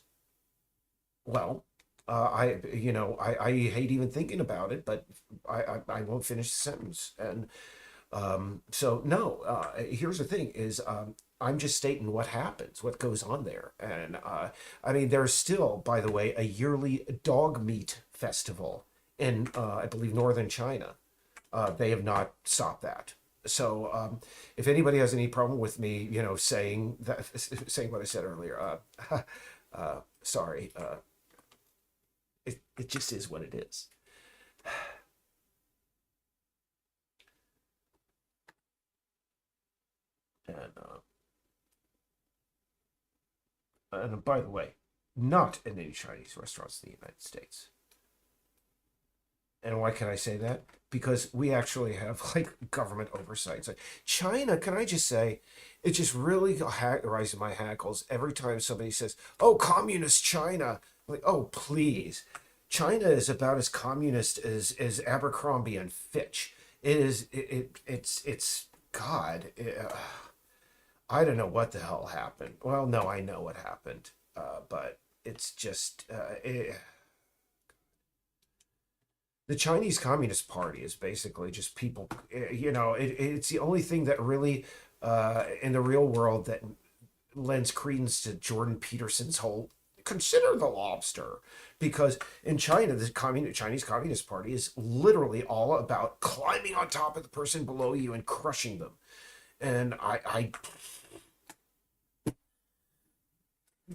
S2: well, I hate even thinking about it, but I won't finish the sentence. And so no, here's the thing: is I'm just stating what happens, what goes on there, and I mean, there's still, by the way, a yearly dog meat festival in I believe northern China. They have not stopped that. So if anybody has any problem with me, saying that, saying what I said earlier, sorry, it just is what it is. And by the way, not in any Chinese restaurants in the United States. And why can I say that? Because we actually have like government oversight. It's like China, can I just say, it just really rises my hackles every time somebody says, "Oh, communist China." I'm like, oh, please. China is about as communist as Abercrombie and Fitch. It is it's God. I don't know what the hell happened. Well, no, I know what happened, but it's just the Chinese Communist Party is basically just people. It's the only thing that really, in the real world, that lends credence to Jordan Peterson's whole consider the lobster, because in China, the Chinese Communist Party is literally all about climbing on top of the person below you and crushing them. And I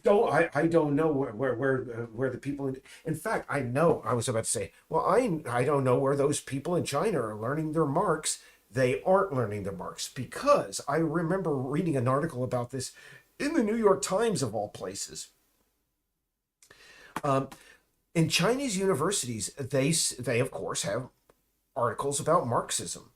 S2: don't know where the people in fact, I know, I was about to say, well, I don't know where those people in China are learning their marks. They aren't learning their marks, because I remember reading an article about this in the New York Times of all places. um, in Chinese universities, they of course have articles about Marxism.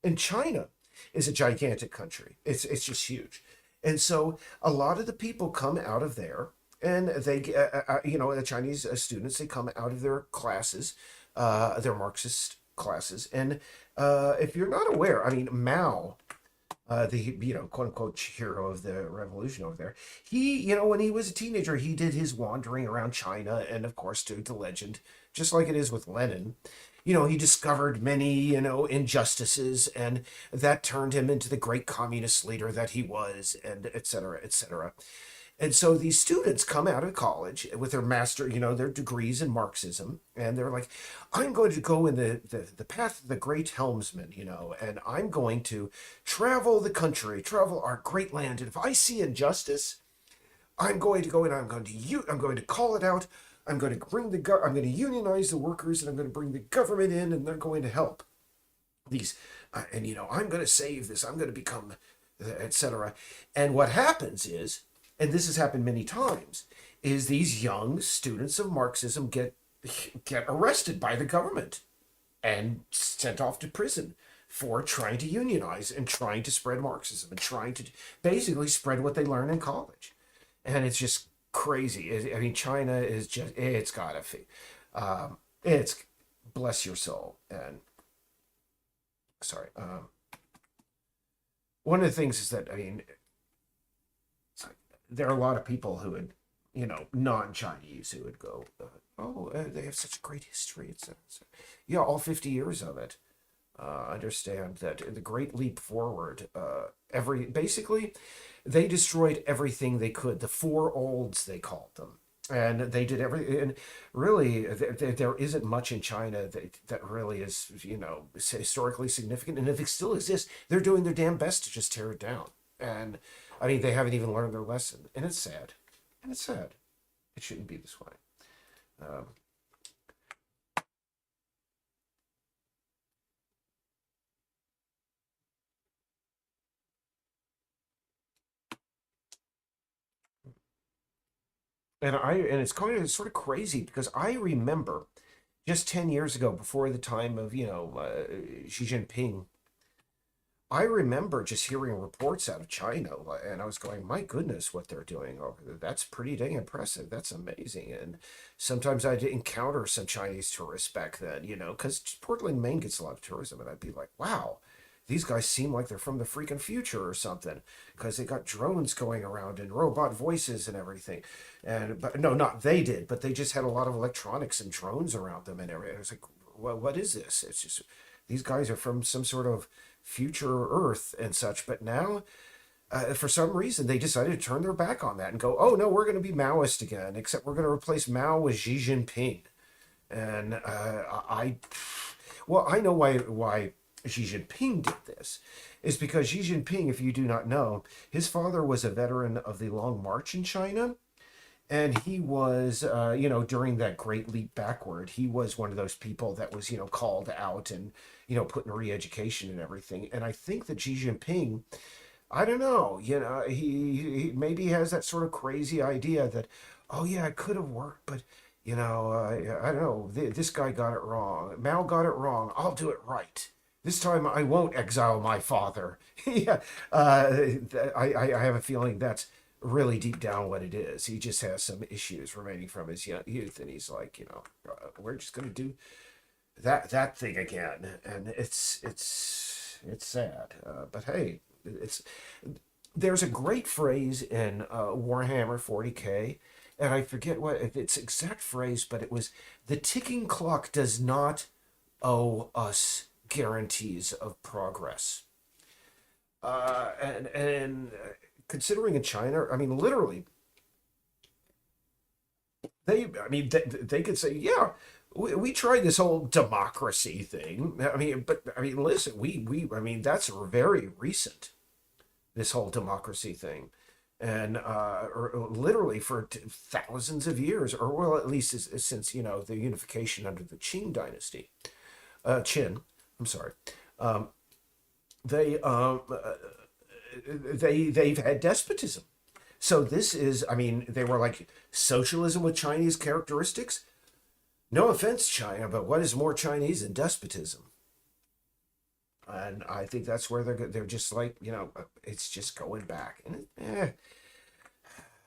S2: And China is a gigantic country. It's just huge. And so a lot of the people come out of there, and the Chinese students, they come out of their classes, their Marxist classes. And if you're not aware, I mean, Mao, the quote unquote hero of the revolution over there, he, when he was a teenager, he did his wandering around China, and of course, to the legend, just like it is with Lenin, he discovered many, injustices, and that turned him into the great communist leader that he was, and et cetera, et cetera. And so these students come out of college with their master, their degrees in Marxism, and they're like, I'm going to go in the path of the great helmsman, and I'm going to travel the country, travel our great land. And if I see injustice, I'm going to go and I'm going to call it out. I'm going to I'm going to unionize the workers, and I'm going to bring the government in, and they're going to help these, I'm going to save this. I'm going to become, etc. And what happens is, and this has happened many times, is these young students of Marxism get arrested by the government and sent off to prison for trying to unionize and trying to spread Marxism and trying to basically spread what they learn in college. And it's just crazy. I mean, China is just, it's gotta be, it's, bless your soul. And sorry, one of the things is that, I mean, there are a lot of people who would, non-Chinese, who would go, oh, they have such a great history, etc. Yeah, all 50 years of it. Understand that the Great Leap Forward, basically, they destroyed everything they could. The four olds, they called them. And they did everything. And really, there isn't much in China that really is, historically significant. And if it still exists, they're doing their damn best to just tear it down. And I mean, they haven't even learned their lesson, and it's sad. And it's sad. It shouldn't be this way. Um, and it's kind of sort of crazy because I remember just 10 years ago, before the time of Xi Jinping, I remember just hearing reports out of China, and I was going, "My goodness, what they're doing over there! That's pretty dang impressive. That's amazing." And sometimes I'd encounter some Chinese tourists back then, because Portland, Maine gets a lot of tourism, and I'd be like, "Wow, these guys seem like they're from the freaking future or something," because they got drones going around and robot voices and everything. And but no, not they did, but they just had a lot of electronics and drones around them and everything. I was like, "Well, what is this?" It's just these guys are from some sort of future Earth and such. But now, for some reason, they decided to turn their back on that and go, "Oh no, we're going to be Maoist again, except we're going to replace Mao with Xi Jinping." And well, I know why Xi Jinping did this is because Xi Jinping, if you do not know, his father was a veteran of the Long March in China, and he was, during that great leap backward, he was one of those people that was, called out and, put in re-education and everything. And I think that Xi Jinping, I don't know, he maybe has that sort of crazy idea that, oh yeah, it could have worked, but I don't know, this guy got it wrong. Mao got it wrong. I'll do it right. This time I won't exile my father. Yeah, I have a feeling that's really deep down what it is. He just has some issues remaining from his youth, and he's like, we're just gonna do that thing again, and it's sad. But hey, it's there's a great phrase in Warhammer 40K, and I forget what its exact phrase, but it was the ticking clock does not owe us guarantees of progress. And considering in China, I mean, literally, they could say, yeah, we tried this whole democracy thing. I mean, but I mean, listen, I mean, that's very recent. This whole democracy thing, and or literally for thousands of years, or well, at least since the unification under the Qing dynasty, Qin. I'm sorry. Um, they they've had despotism. So this is, I mean, they were like socialism with Chinese characteristics. No offense, China, but what is more Chinese than despotism? And I think that's where they're just like, it's just going back. And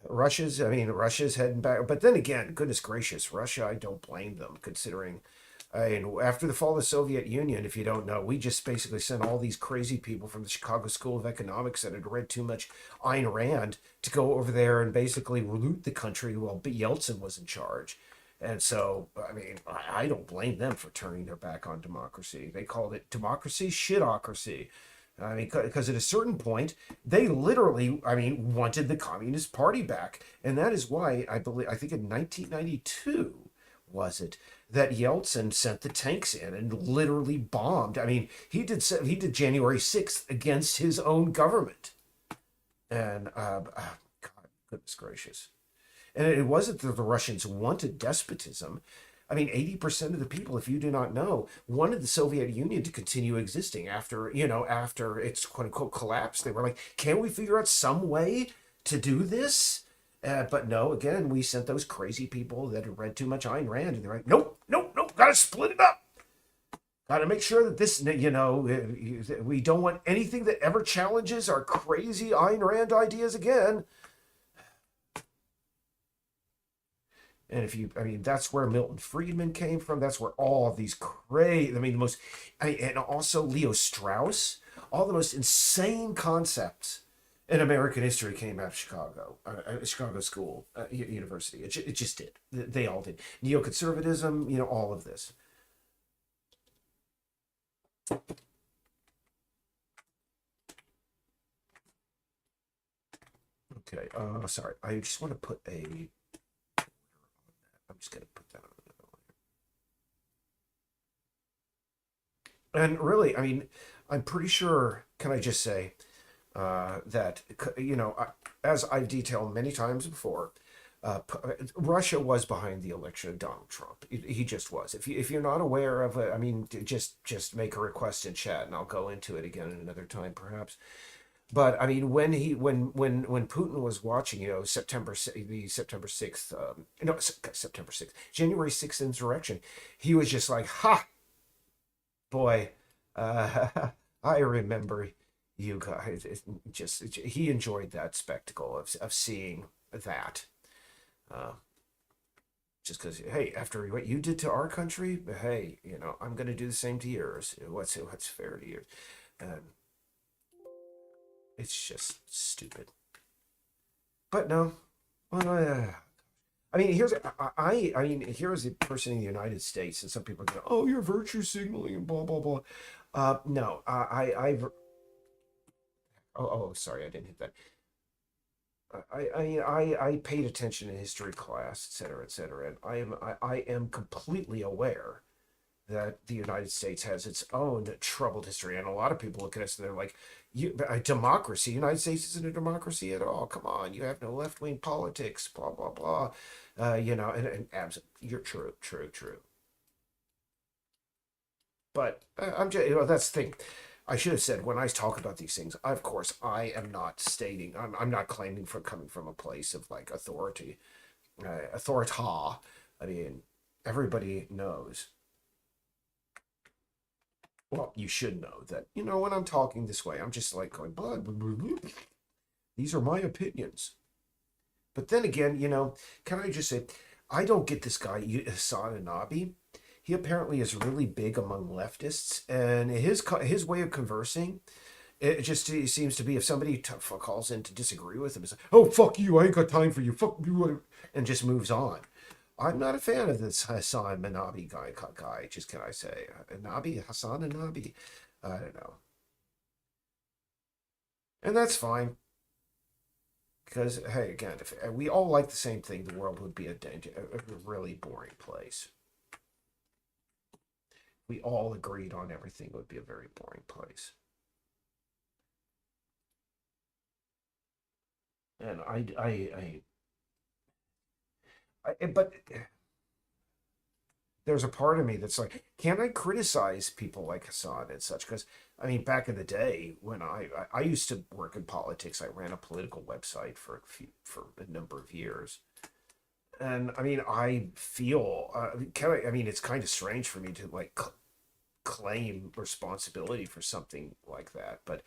S2: Russia's heading back. But then again, goodness gracious, Russia, I don't blame them considering. I mean, after the fall of the Soviet Union, if you don't know, we just basically sent all these crazy people from the Chicago School of Economics that had read too much Ayn Rand to go over there and basically loot the country while Yeltsin was in charge. And so, I mean, I don't blame them for turning their back on democracy. They called it democracy shitocracy. I mean, because at a certain point, they literally, I mean, wanted the Communist Party back. And that is why I think in 1992, was it, that Yeltsin sent the tanks in and literally bombed. I mean, he did January 6th against his own government. And, God, goodness gracious. And it wasn't that the Russians wanted despotism. I mean, 80% of the people, if you do not know, wanted the Soviet Union to continue existing after its quote unquote collapse. They were like, can we figure out some way to do this? But no, again, we sent those crazy people that had read too much Ayn Rand, and they're like, nope, nope, nope, gotta split it up. Gotta make sure that this, we don't want anything that ever challenges our crazy Ayn Rand ideas again. And I mean, that's where Milton Friedman came from. That's where all of these crazy, I mean, and also Leo Strauss, all the most insane concepts in American history came out of Chicago, Chicago School, University. It just did. They all did. Neoconservatism, all of this. Okay. Sorry. I just want to put a just gonna put that on another one. And really, I mean, I'm pretty sure. Can I just say that as I've detailed many times before, Russia was behind the election of Donald Trump. He just was. If you're not aware of it, I mean, just make a request in chat, and I'll go into it again another time, perhaps. But I mean, when Putin was watching, the September 6th, no, September 6th, January 6th insurrection, he was just like, ha, boy, I remember you guys. He enjoyed that spectacle of seeing that. Uh, just because, hey, after what you did to our country, hey, I'm gonna do the same to yours. What's fair to yours? And it's just stupid. But no, well, I mean, here's a person in the United States, and some people go, "Oh, you're virtue signaling," and blah blah blah. No, sorry, I didn't hit that. I paid attention in history class, et cetera, and I am completely aware that the United States has its own troubled history, and a lot of people look at us and they're like, a democracy. United States isn't a democracy at all. Come on, you have no left wing politics, blah blah blah. You're true, true, true. But I'm just, that's the thing. I should have said when I talk about these things, of course, I am not stating, I'm not claiming for coming from a place of like authority, authorita. I mean, everybody knows. Well, you should know that, when I'm talking this way, I'm just like going, blah, blah, blah, blah. These are my opinions. But then again, can I just say, I don't get this guy, Hassan Anabi. He apparently is really big among leftists, and his way of conversing, it seems to be if somebody calls in to disagree with him, it's like, oh, fuck you, I ain't got time for you, fuck you, and just moves on. I'm not a fan of this Hassan Manabi guy. Just can I say, Hassan Anabi? I don't know, and that's fine. Because hey, again, if we all like the same thing, the world would be a really boring place. We all agreed on everything, it would be a very boring place. And but there's a part of me that's like, can I criticize people like Hassan and such? Because I mean, back in the day when I used to work in politics, I ran a political website for a number of years, and I mean, I feel I mean, it's kind of strange for me to like claim responsibility for something like that, but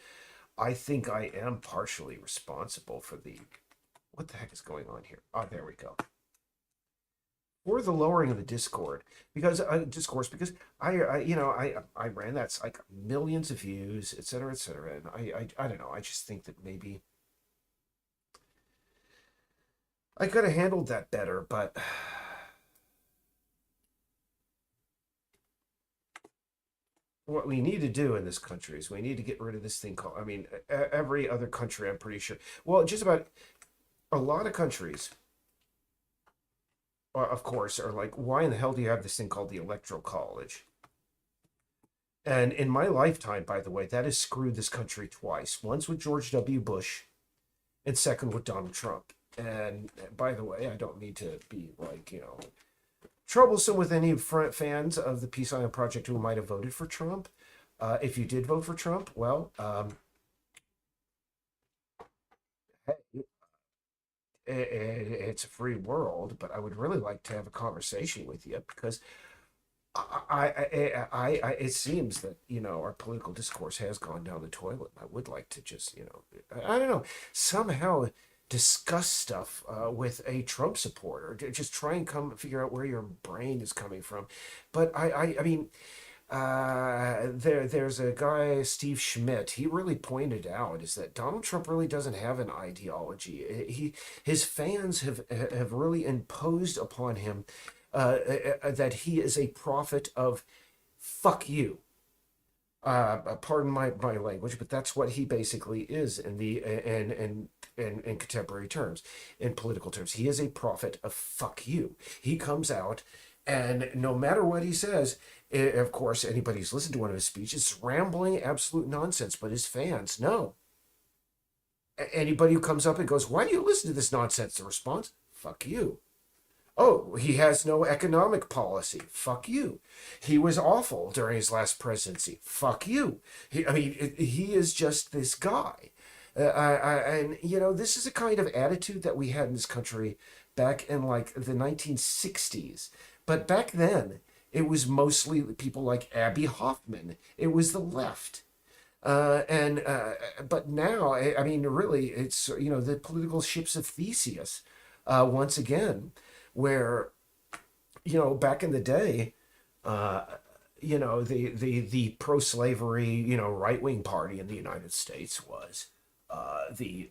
S2: I think I am partially responsible for the what the heck is going on here? Oh, there we go. Or the lowering of the discourse because I ran that's like millions of views, et cetera, and I don't know, I just think that maybe I could have handled that better, but what we need to do in this country is we need to get rid of this thing called, I mean, every other country, I'm pretty sure, well, just about a lot of countries, of course, are like, why in the hell do you have this thing called the Electoral College? And in my lifetime, by the way, that has screwed this country twice. Once with George W. Bush, and second with Donald Trump. And by the way, I don't need to be like, troublesome with any fans of the Peace Island Project who might have voted for Trump. If you did vote for Trump, well, hey, it's a free world, but I would really like to have a conversation with you because it seems that our political discourse has gone down the toilet. I would like to just I don't know, somehow discuss stuff with a Trump supporter. Just try and figure out where your brain is coming from. But I mean, there's a guy, Steve Schmidt. He really pointed out is that Donald Trump really doesn't have an ideology. His fans have really imposed upon him that he is a prophet of fuck you. pardon my language, but that's what he basically is in the in contemporary terms, in political terms. He is a prophet of fuck you. He comes out, and no matter what he says, of course, anybody who's listened to one of his speeches, it's rambling absolute nonsense. But his fans, no. Anybody who comes up and goes, "Why do you listen to this nonsense?" The response, "Fuck you." Oh, he has no economic policy. Fuck you. He was awful during his last presidency. Fuck you. He is just this guy. And, this is a kind of attitude that we had in this country back in like the 1960s. But back then, it was mostly people like Abby Hoffman. It was the left. But now, really, it's, the political ships of Theseus, once again, where, back in the day, the pro-slavery, right-wing party in the United States was the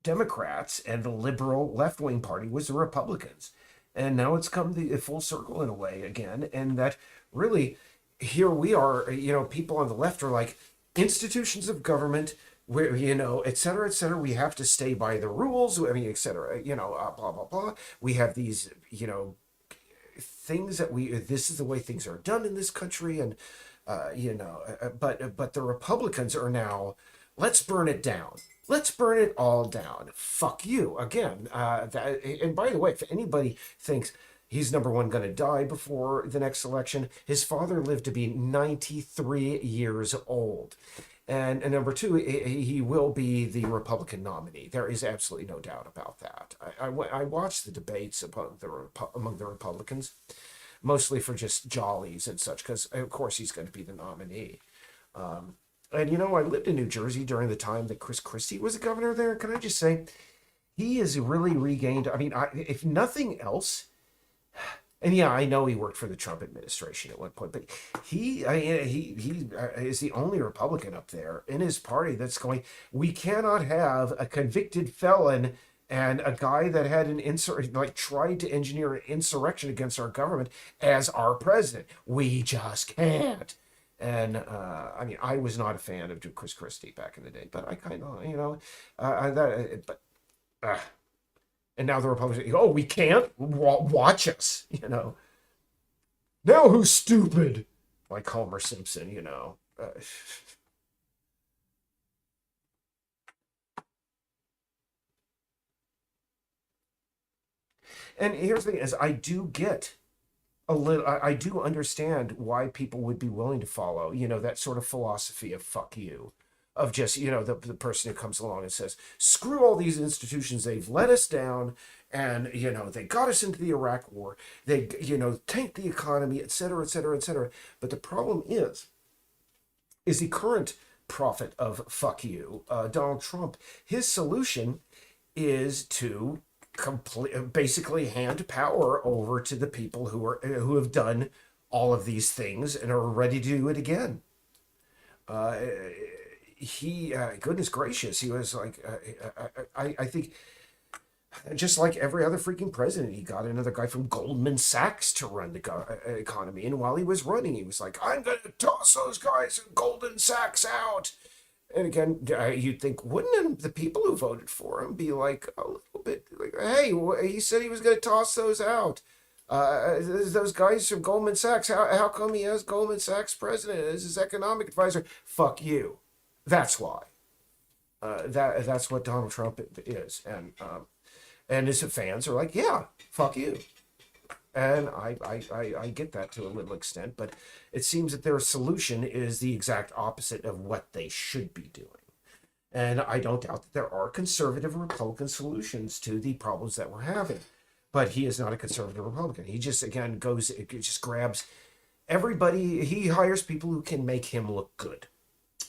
S2: Democrats, and the liberal left-wing party was the Republicans. And now it's come the full circle in a way again, and that really here we are, people on the left are like, institutions of government, where, et cetera, et cetera, we have to stay by the rules, et cetera, blah, blah, blah. We have these, things that this is the way things are done in this country. And, but the Republicans are now, let's burn it down. Let's burn it all down. Fuck you. Again, and by the way, if anybody thinks he's number one going to die before the next election, his father lived to be 93 years old. And number two, he will be the Republican nominee. There is absolutely no doubt about that. I watched the debates among the Republicans, mostly for just jollies and such, because of course he's going to be the nominee. And I lived in New Jersey during the time that Chris Christie was the governor there. Can I just say, he has really regained, if nothing else, and yeah, I know he worked for the Trump administration at one point, but he is the only Republican up there in his party that's going, we cannot have a convicted felon and a guy that had tried to engineer an insurrection against our government as our president. We just can't. And I was not a fan of Chris Christie back in the day, but I kind of, and now the Republicans, we can't watch us, Now who's stupid? Like Homer Simpson, And here's the thing: is I do get a little, I do understand why people would be willing to follow, that sort of philosophy of fuck you, of just, the person who comes along and says, screw all these institutions, they've let us down, and, they got us into the Iraq war, they, tanked the economy, et cetera, et cetera, et cetera. But the problem is the current prophet of fuck you, Donald Trump, his solution is to basically hand power over to the people who have done all of these things and are ready to do it again. Goodness gracious, he was like, I think, just like every other freaking president, he got another guy from Goldman Sachs to run the economy. And while he was running, he was like, I'm going to toss those guys from Goldman Sachs out. And again, you'd think, wouldn't the people who voted for him be like a little bit like, hey, he said he was going to toss those out. Those guys from Goldman Sachs, how come he has Goldman Sachs president as his economic advisor? Fuck you. That's why. That's what Donald Trump is. And his fans are like, yeah, fuck you. And I get that to a little extent, but it seems that their solution is the exact opposite of what they should be doing. And I don't doubt that there are conservative Republican solutions to the problems that we're having. But he is not a conservative Republican. He just, again, just grabs everybody. He hires people who can make him look good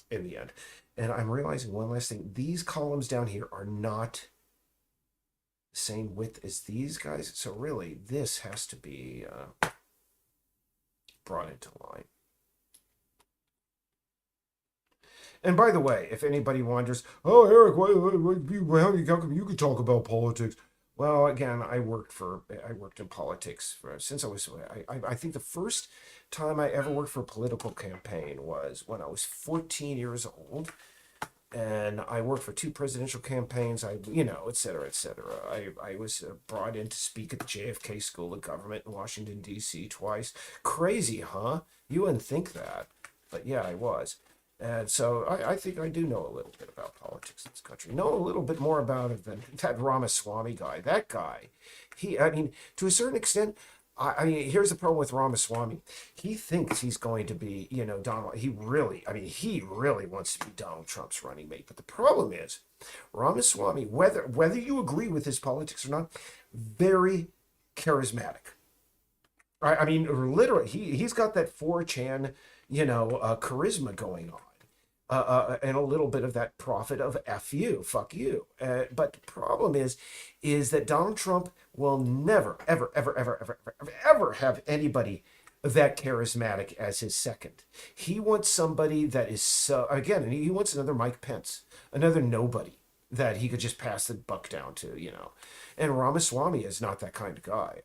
S2: in the end. And I'm realizing one last thing. These columns down here are not same width as these guys, so really this has to be brought into line. And by the way, if anybody wonders, oh Eric, how come you can talk about politics? Well, again, I worked in politics since I was, I think the first time I ever worked for a political campaign was when I was 14 years old. And I worked for two presidential campaigns. Et cetera, et cetera. I was brought in to speak at the JFK School of Government in Washington, D.C. twice. Crazy, huh? You wouldn't think that. But yeah, I was. And so I think I do know a little bit about politics in this country. Know a little bit more about it than that Ramaswamy guy. That guy, I mean, to a certain extent, I mean, here's the problem with Ramaswamy. He thinks he's going to be, Donald. He really wants to be Donald Trump's running mate. But the problem is, Ramaswamy, whether you agree with his politics or not, very charismatic. I mean, literally, he's got that 4chan, charisma going on. And a little bit of that profit of F you, fuck you. But the problem is that Donald Trump will never, ever, ever, ever, ever, ever, ever have anybody that charismatic as his second. He wants somebody that is so, again, he wants another Mike Pence, another nobody that he could just pass the buck down to. And Ramaswamy is not that kind of guy,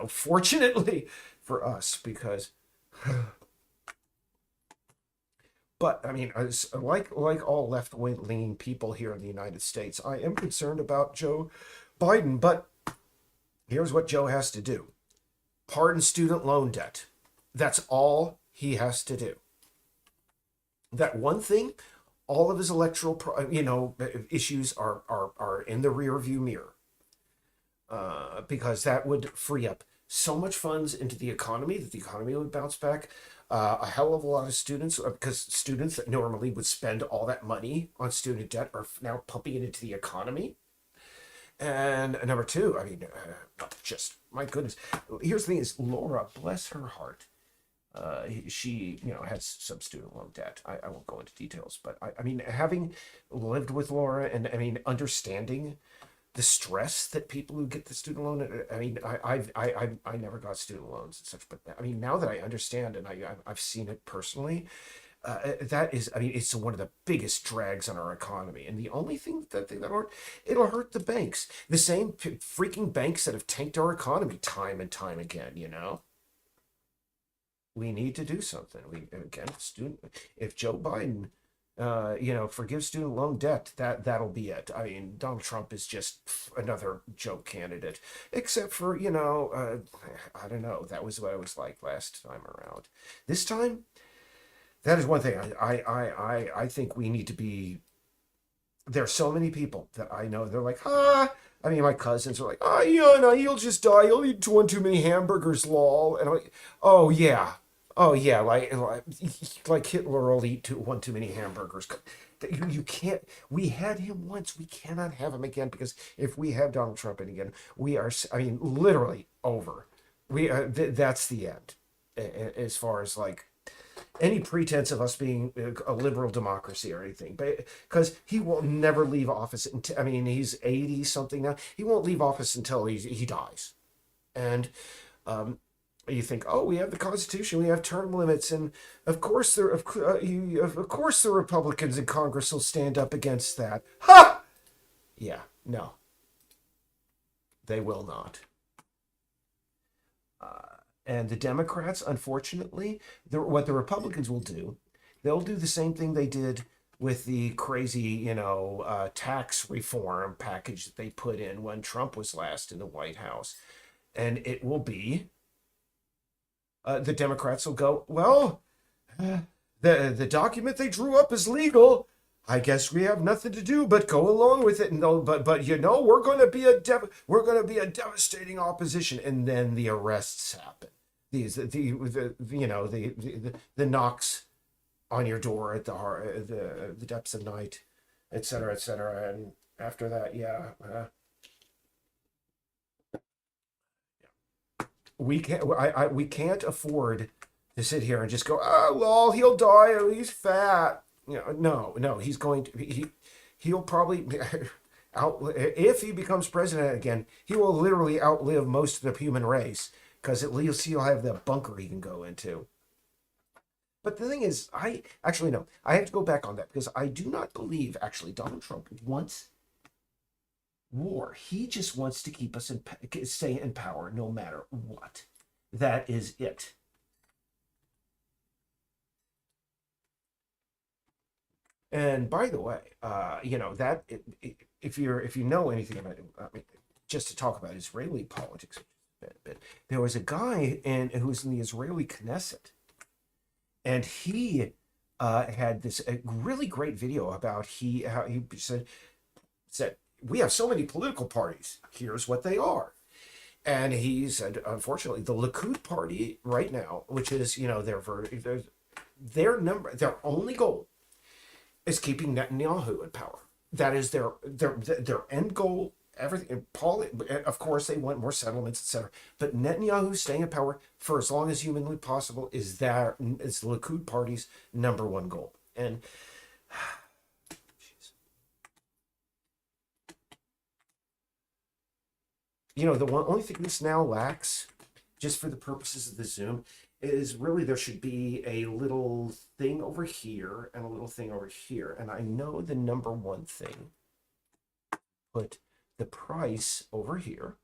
S2: fortunately for us, because but I mean, like all left-leaning people here in the United States, I am concerned about Joe Biden. But here's what Joe has to do: pardon student loan debt. That's all he has to do. That one thing, all of his electoral, issues are in the rear view mirror, because that would free up so much funds into the economy that the economy would bounce back. A hell of a lot of students, because students that normally would spend all that money on student debt are now pumping it into the economy. And number two, I mean, just my goodness. Here's the thing: is Laura, bless her heart, she has some student loan debt. I won't go into details, but I mean, having lived with Laura and I mean, understanding the stress that people who get the student loan. I mean, I never got student loans and such, but I mean, now that I understand and I've seen it personally, that is, I mean, it's one of the biggest drags on our economy. And the only thing it'll hurt the banks, the same freaking banks that have tanked our economy time and time again. We need to do something. If Joe Biden forgive student loan debt, that'll be it. I mean, Donald Trump is just another joke candidate, except for, I don't know. That was what it was like last time around. This time, that is one thing I think we need to be. There are so many people that I know, they're like, I mean, my cousins are like, no, you'll just die. You'll eat one too many hamburgers, lol. And I'm like, oh yeah, like Hitler will eat one too many hamburgers. You can't. We had him once. We cannot have him again, because if we have Donald Trump in again, we are. I mean, literally over. That's the end, as far as like any pretense of us being a liberal democracy or anything. But because he will never leave office until, I mean, he's 80 something now. He won't leave office until he dies, and you think, oh, we have the Constitution, we have term limits, and of course the Republicans in Congress will stand up against that. Ha! Yeah, no, they will not. And the Democrats, unfortunately, what the Republicans will do, they'll do the same thing they did with the crazy, tax reform package that they put in when Trump was last in the White House, and it will be. The Democrats will go, well, the document they drew up is legal. I guess we have nothing to do but go along with it. No, but we're going to be a devastating opposition, and then the arrests happen. The knocks on your door at the depths of night, et cetera, and after that, we can't afford to sit here and just go, oh, lol, he'll die, oh, he's fat. No, he's going to, he'll probably if he becomes president again, he will literally outlive most of the human race, because at least he'll have that bunker he can go into. But the thing is, I have to go back on that, because I do not believe actually Donald Trump wants war. He just wants to keep us stay in power no matter what. That is it. And by the way, that if you know anything about it, I mean, just to talk about Israeli politics a bit, there was a guy who was in the Israeli Knesset, and he had this a really great video about how he said we have so many political parties. Here's what they are. And he said, unfortunately, the Likud party right now, which is their only goal is keeping Netanyahu in power. That is their end goal. Everything. Paul, of course, they want more settlements, etc. But Netanyahu staying in power for as long as humanly possible is the Likud party's number one goal. And the only thing this now lacks, just for the purposes of the Zoom, is really there should be a little thing over here and a little thing over here. And I know the number one thing, put the price over here.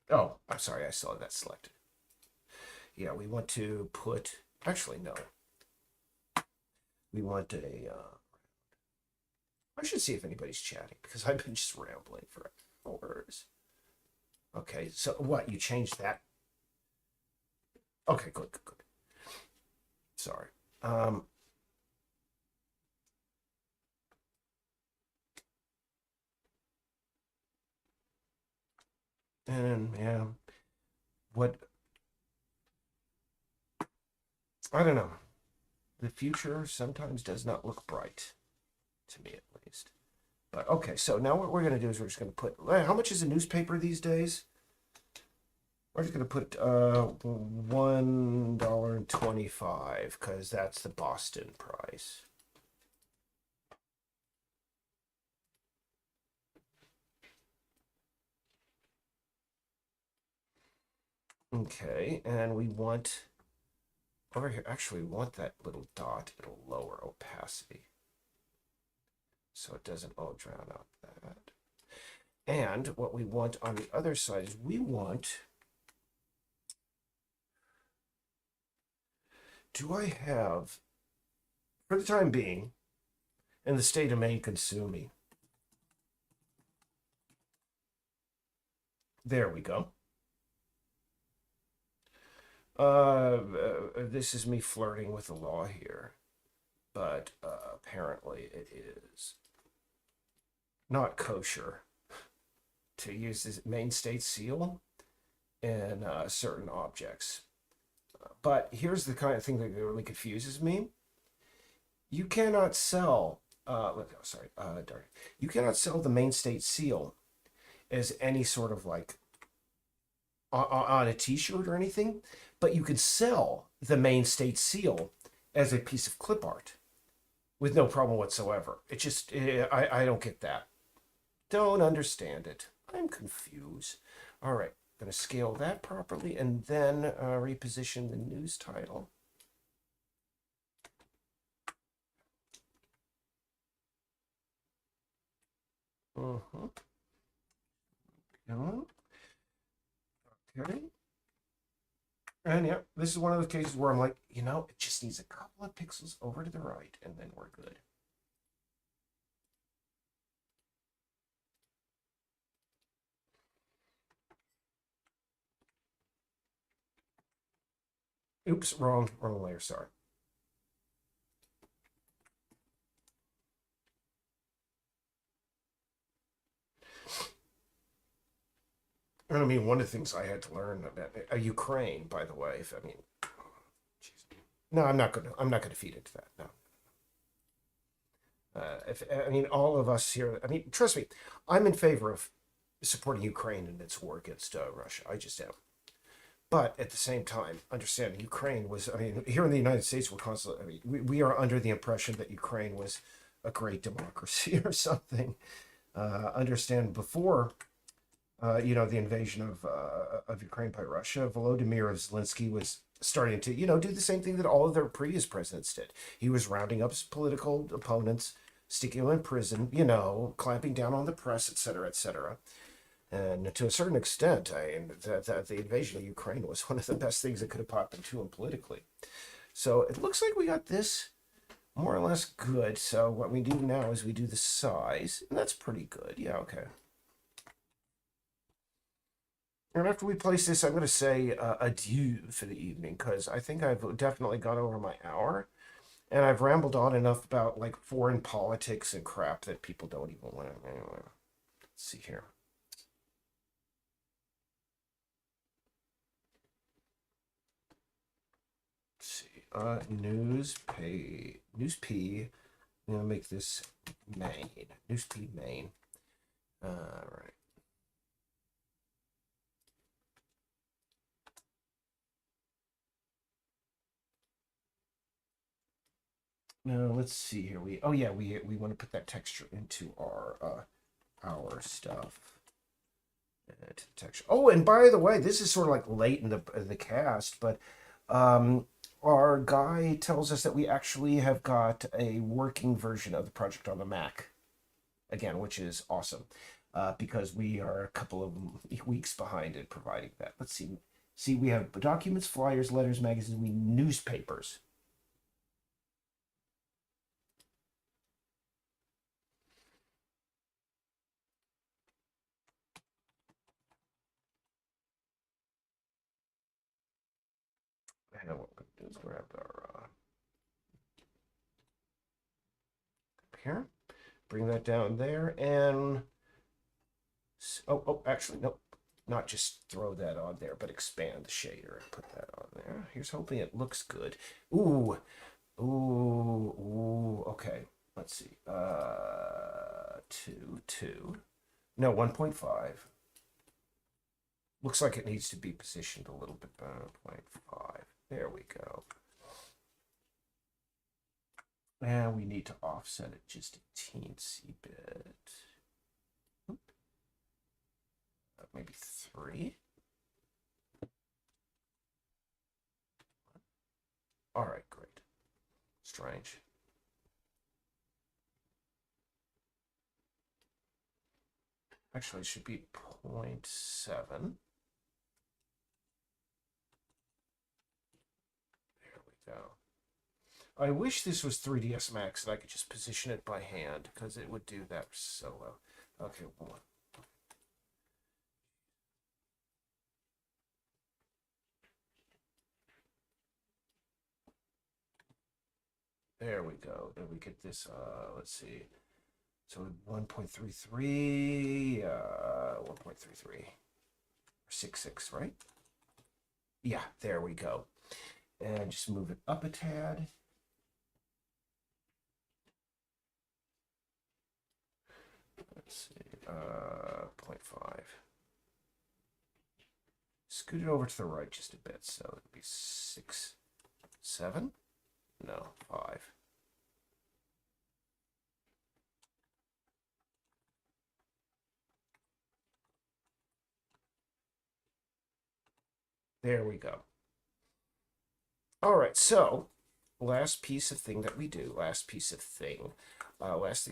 S2: Oh, I'm sorry, I still have that selected. Yeah, we want to put, actually, no. We want I should see if anybody's chatting because I've been just rambling for hours. Okay, so what? You changed that? Okay, good. Sorry. And yeah, what? I don't know. The future sometimes does not look bright, to me at least. But okay, so now what we're going to do is we're just going to put, how much is a newspaper these days? We're just going to put $1.25 because that's the Boston price. Okay, and we want over here, actually we want that little dot, it'll lower opacity so it doesn't all drown out that. And what we want on the other side is we want, do I have, for the time being, in the state of Maine consume me. There we go. This is me flirting with the law here, but apparently it is not kosher to use this Maine state seal in certain objects. But here's the kind of thing that really confuses me. You cannot sell, you cannot sell the Maine state seal as any sort of like on a t-shirt or anything, but you could sell the Maine state seal as a piece of clip art with no problem whatsoever. It just, I don't get that. Don't understand it. I'm confused. All right, I'm going to scale that properly and then reposition the news title. Okay. And yeah, this is one of those cases where I'm like, it just needs a couple of pixels over to the right and then we're good. Oops, wrong layer, sorry. I mean, one of the things I had to learn about Ukraine, by the way, no, I'm not gonna feed into that. No. All of us here. Trust me, I'm in favor of supporting Ukraine in its war against Russia. I just am. But at the same time, understand Ukraine was. Here in the United States, we're constantly. We are under the impression that Ukraine was a great democracy or something. Understand before the invasion of Ukraine by Russia, Volodymyr Zelensky was starting to, do the same thing that all of their previous presidents did. He was rounding up his political opponents, sticking them in prison, clamping down on the press, et cetera, et cetera. And to a certain extent, the invasion of Ukraine was one of the best things that could have happened to him politically. So it looks like we got this more or less good. So what we do now is we do the size, and that's pretty good. Yeah, okay. And after we place this, I'm going to say adieu for the evening, because I think I've definitely gone over my hour, and I've rambled on enough about like foreign politics and crap that people don't even want to. Anyway, let's see here. Let's see. News P. I'm gonna make this main. News P main. Right. Now let's see here. We want to put that texture into our stuff. Texture. Oh, and by the way, this is sort of like late in the cast, but our guy tells us that we actually have got a working version of the project on the Mac again, which is awesome, because we are a couple of weeks behind in providing that. Let's see. See, we have documents, flyers, letters, magazines, newspapers. And what we're going to do is grab our here, bring that down there, and actually, nope, not just throw that on there, but expand the shader and put that on there. Here's hoping it looks good. Ooh, okay. Let's see. 2. No, 1.5. Looks like it needs to be positioned a little bit better. 0.5. There we go. And we need to offset it just a teensy bit. Maybe 3. All right, great. Strange. Actually, it should be 0.7. There we go. I wish this was 3ds Max and I could just position it by hand, because it would do that so well. Okay, 1. There we go. Then we get this, let's see. So 1.33, 1.33, 66, right? Yeah, there we go. And just move it up a tad. Let's see, 0.5. Scoot it over to the right just a bit, so it'd be 6, 7? No, 5. There we go. All right, so last piece of thing that we do, last thing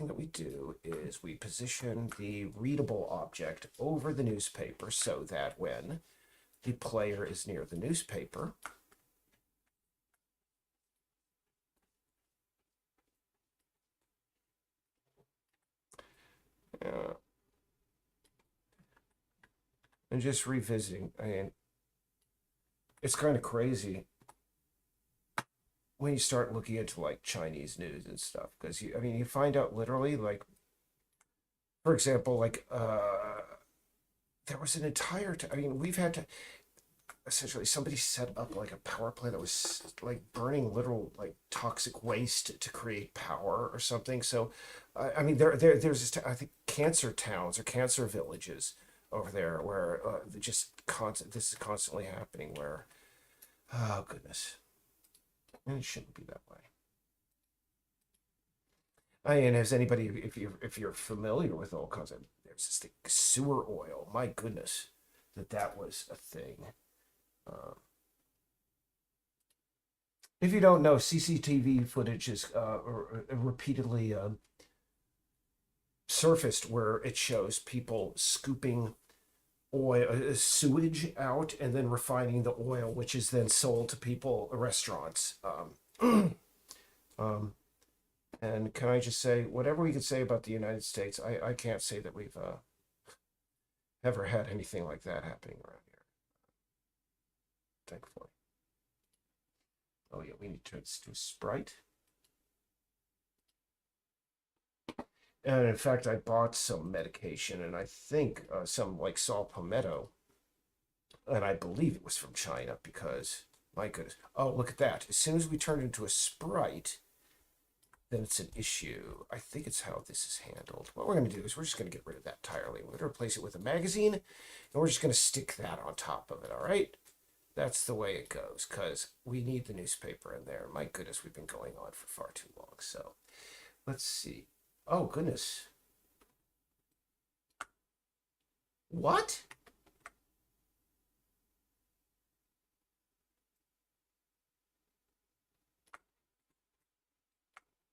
S2: that we do is we position the readable object over the newspaper, so that when the player is near the newspaper, and just revisiting, I mean, it's kind of crazy when you start looking into like Chinese news and stuff, because you find out literally, like, for example, like there was an entire we've had to essentially, somebody set up like a power plant that was like burning literal like toxic waste to create power or something. So there's this I think cancer towns or cancer villages over there where this is constantly happening, where, oh goodness, and it shouldn't be that way. And has anybody, if you're familiar with all kinds of, is this thing? Sewer oil. My goodness, that was a thing. If you don't know, CCTV footage is repeatedly surfaced where it shows people scooping oil, sewage out, and then refining the oil, which is then sold to people, restaurants. And can I just say, whatever we could say about the United States, I can't say that we've ever had anything like that happening around here. Thankfully. Oh yeah, we need to do Sprite. And in fact, I bought some medication, and I think some like saw palmetto, and I believe it was from China because my goodness. Oh, look at that! As soon as we turn it into a Sprite, then it's an issue. I think it's how this is handled. What we're going to do is we're just going to get rid of that entirely. We're going to replace it with a magazine, and we're just going to stick that on top of it. All right. That's the way it goes, because we need the newspaper in there. My goodness, we've been going on for far too long. So let's see. Oh, goodness. What?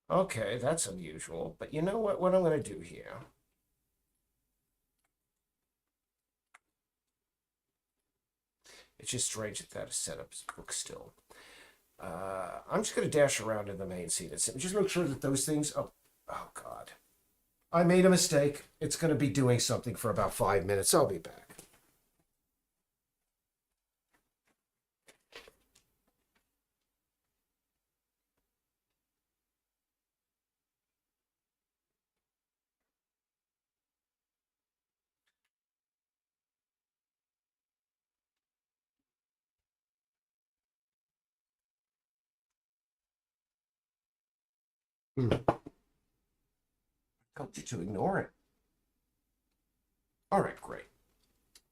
S2: Okay, that's unusual. But you know what I'm going to do here? It's just strange that that is set up as a book still. I'm just going to dash around in the main scene and just make sure that those things... Oh, God. I made a mistake. It's going to be doing something for about 5 minutes. I'll be back. Told you to ignore it. All right, great.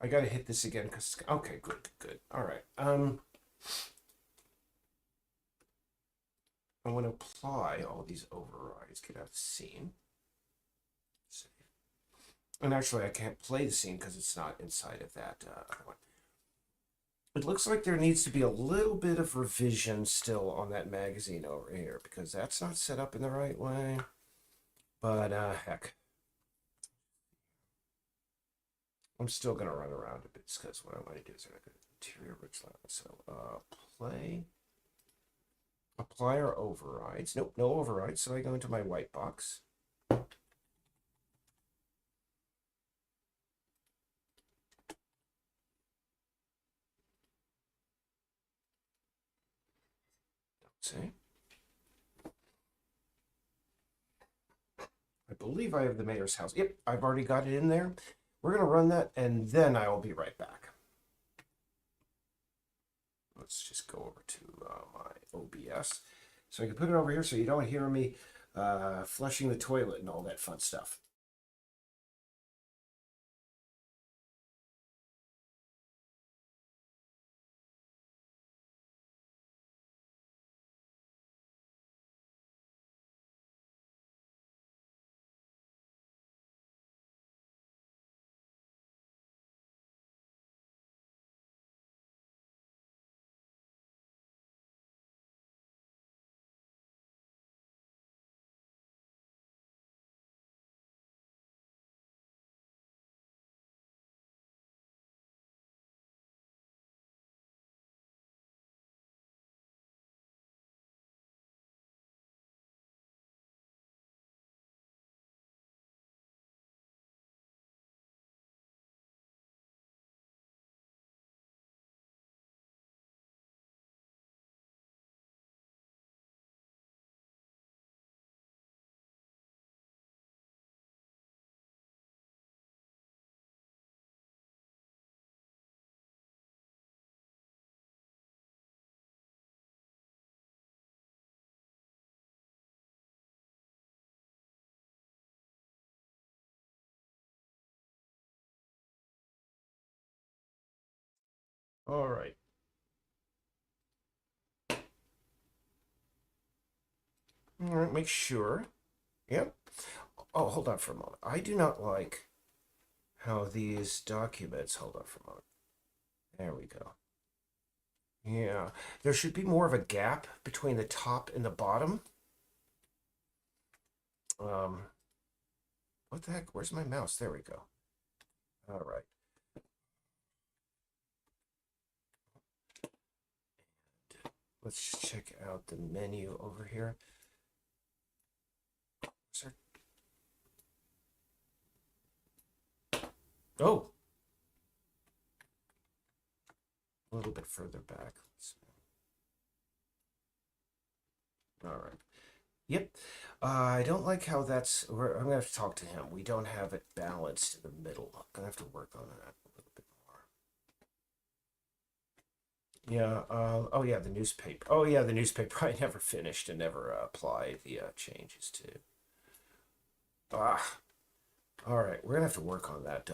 S2: I got to hit this again because... Okay, good. All right. I'm going to apply all these overrides. Get out of the scene. Save. And actually, I can't play the scene because it's not inside of that one. It looks like there needs to be a little bit of revision still on that magazine over here because that's not set up in the right way. But heck, I'm still going to run around a bit because what I want to do is I'm going to go to interior rich line. So apply our overrides. Nope, no overrides. So I go into my white box. See? I believe I have the mayor's house. Yep, I've already got it in there. We're going to run that, and then I will be right back. Let's just go over to my OBS. So I can put it over here so you don't hear me flushing the toilet and all that fun stuff. All right. All right, make sure. Yep. Oh, hold on for a moment. I do not like how these documents, hold on for a moment. There we go. Yeah, there should be more of a gap between the top and the bottom. What the heck? Where's my mouse? There we go. All right. Let's check out the menu over here. Oh, a little bit further back. All right. Yep. I don't like how that's. I'm gonna have to talk to him. We don't have it balanced in the middle. I'm gonna have to work on that a little bit more. Yeah. Oh yeah, the newspaper. Oh yeah, the newspaper. I never finished and never applied the changes to. Ah. All right. We're gonna have to work on that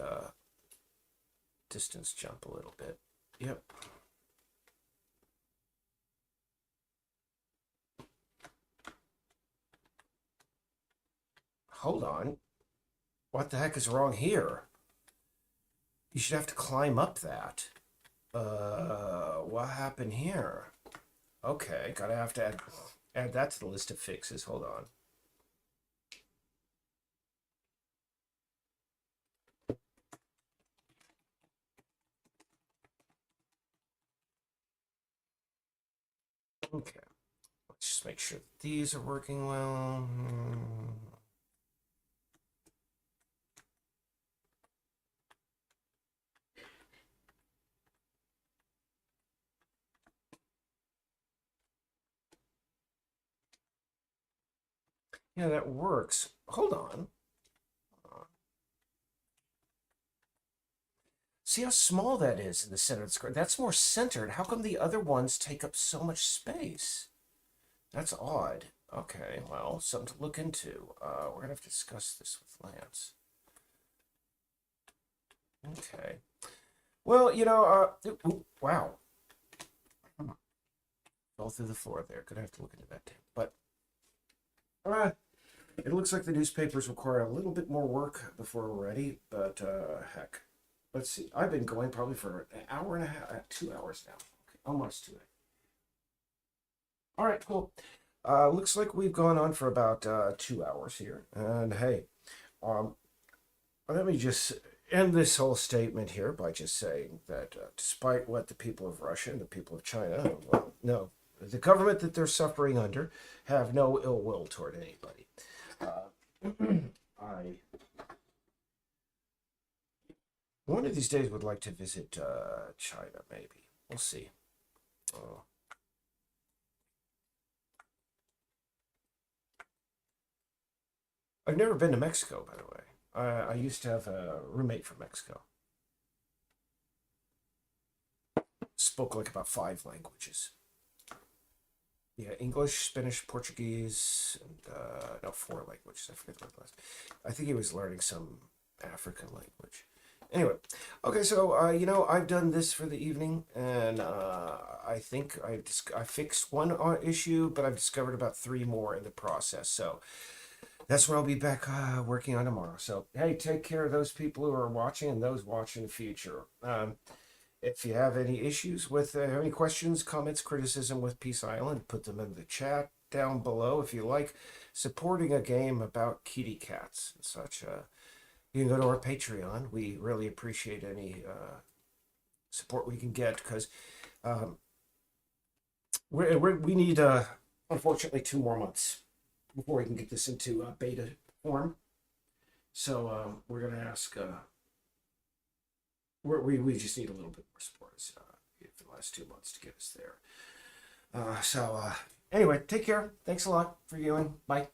S2: distance jump a little bit. Yep. Hold on. What the heck is wrong here? You should have to climb up that. What happened here? Okay, gotta have to add that to the list of fixes. Hold on. Okay, let's just make sure these are working well. Yeah, that works. Hold on. See how small that is in the center of the square? That's more centered. How come the other ones take up so much space? That's odd. Okay, well, something to look into. We're gonna have to discuss this with Lance. Okay. Well, ooh, wow. Fell through the floor there. Gonna have to look into that too. But it looks like the newspapers require a little bit more work before we're ready, but heck. Let's see. I've been going probably for an hour and a half, 2 hours now. Okay, almost 2 hours. All right, cool. Looks like we've gone on for about 2 hours here. And hey, let me just end this whole statement here by just saying that despite what the people of Russia and the people of China, well, no, the government that they're suffering under have no ill will toward anybody. I one of these days would like to visit China, maybe. We'll see. I've never been to Mexico, by the way. I used to have a roommate from Mexico. Spoke like about 5 languages. Yeah, English, Spanish, Portuguese, and no, 4 languages. I forget what it was. I think he was learning some African language. Anyway, okay, so I've done this for the evening, and I think I fixed one issue, but I've discovered about 3 more in the process. So that's what I'll be back working on tomorrow. So hey, take care of those people who are watching and those watching in the future. If you have any issues with any questions, comments, criticism with Peace Island, put them in the chat down below. If you like supporting a game about kitty cats and such, you can go to our Patreon. We really appreciate any support we can get because we need, unfortunately, 2 more months before we can get this into beta form. So we're going to ask, we just need a little bit more support for the last 2 months to get us there. So anyway, take care. Thanks a lot for viewing. Bye.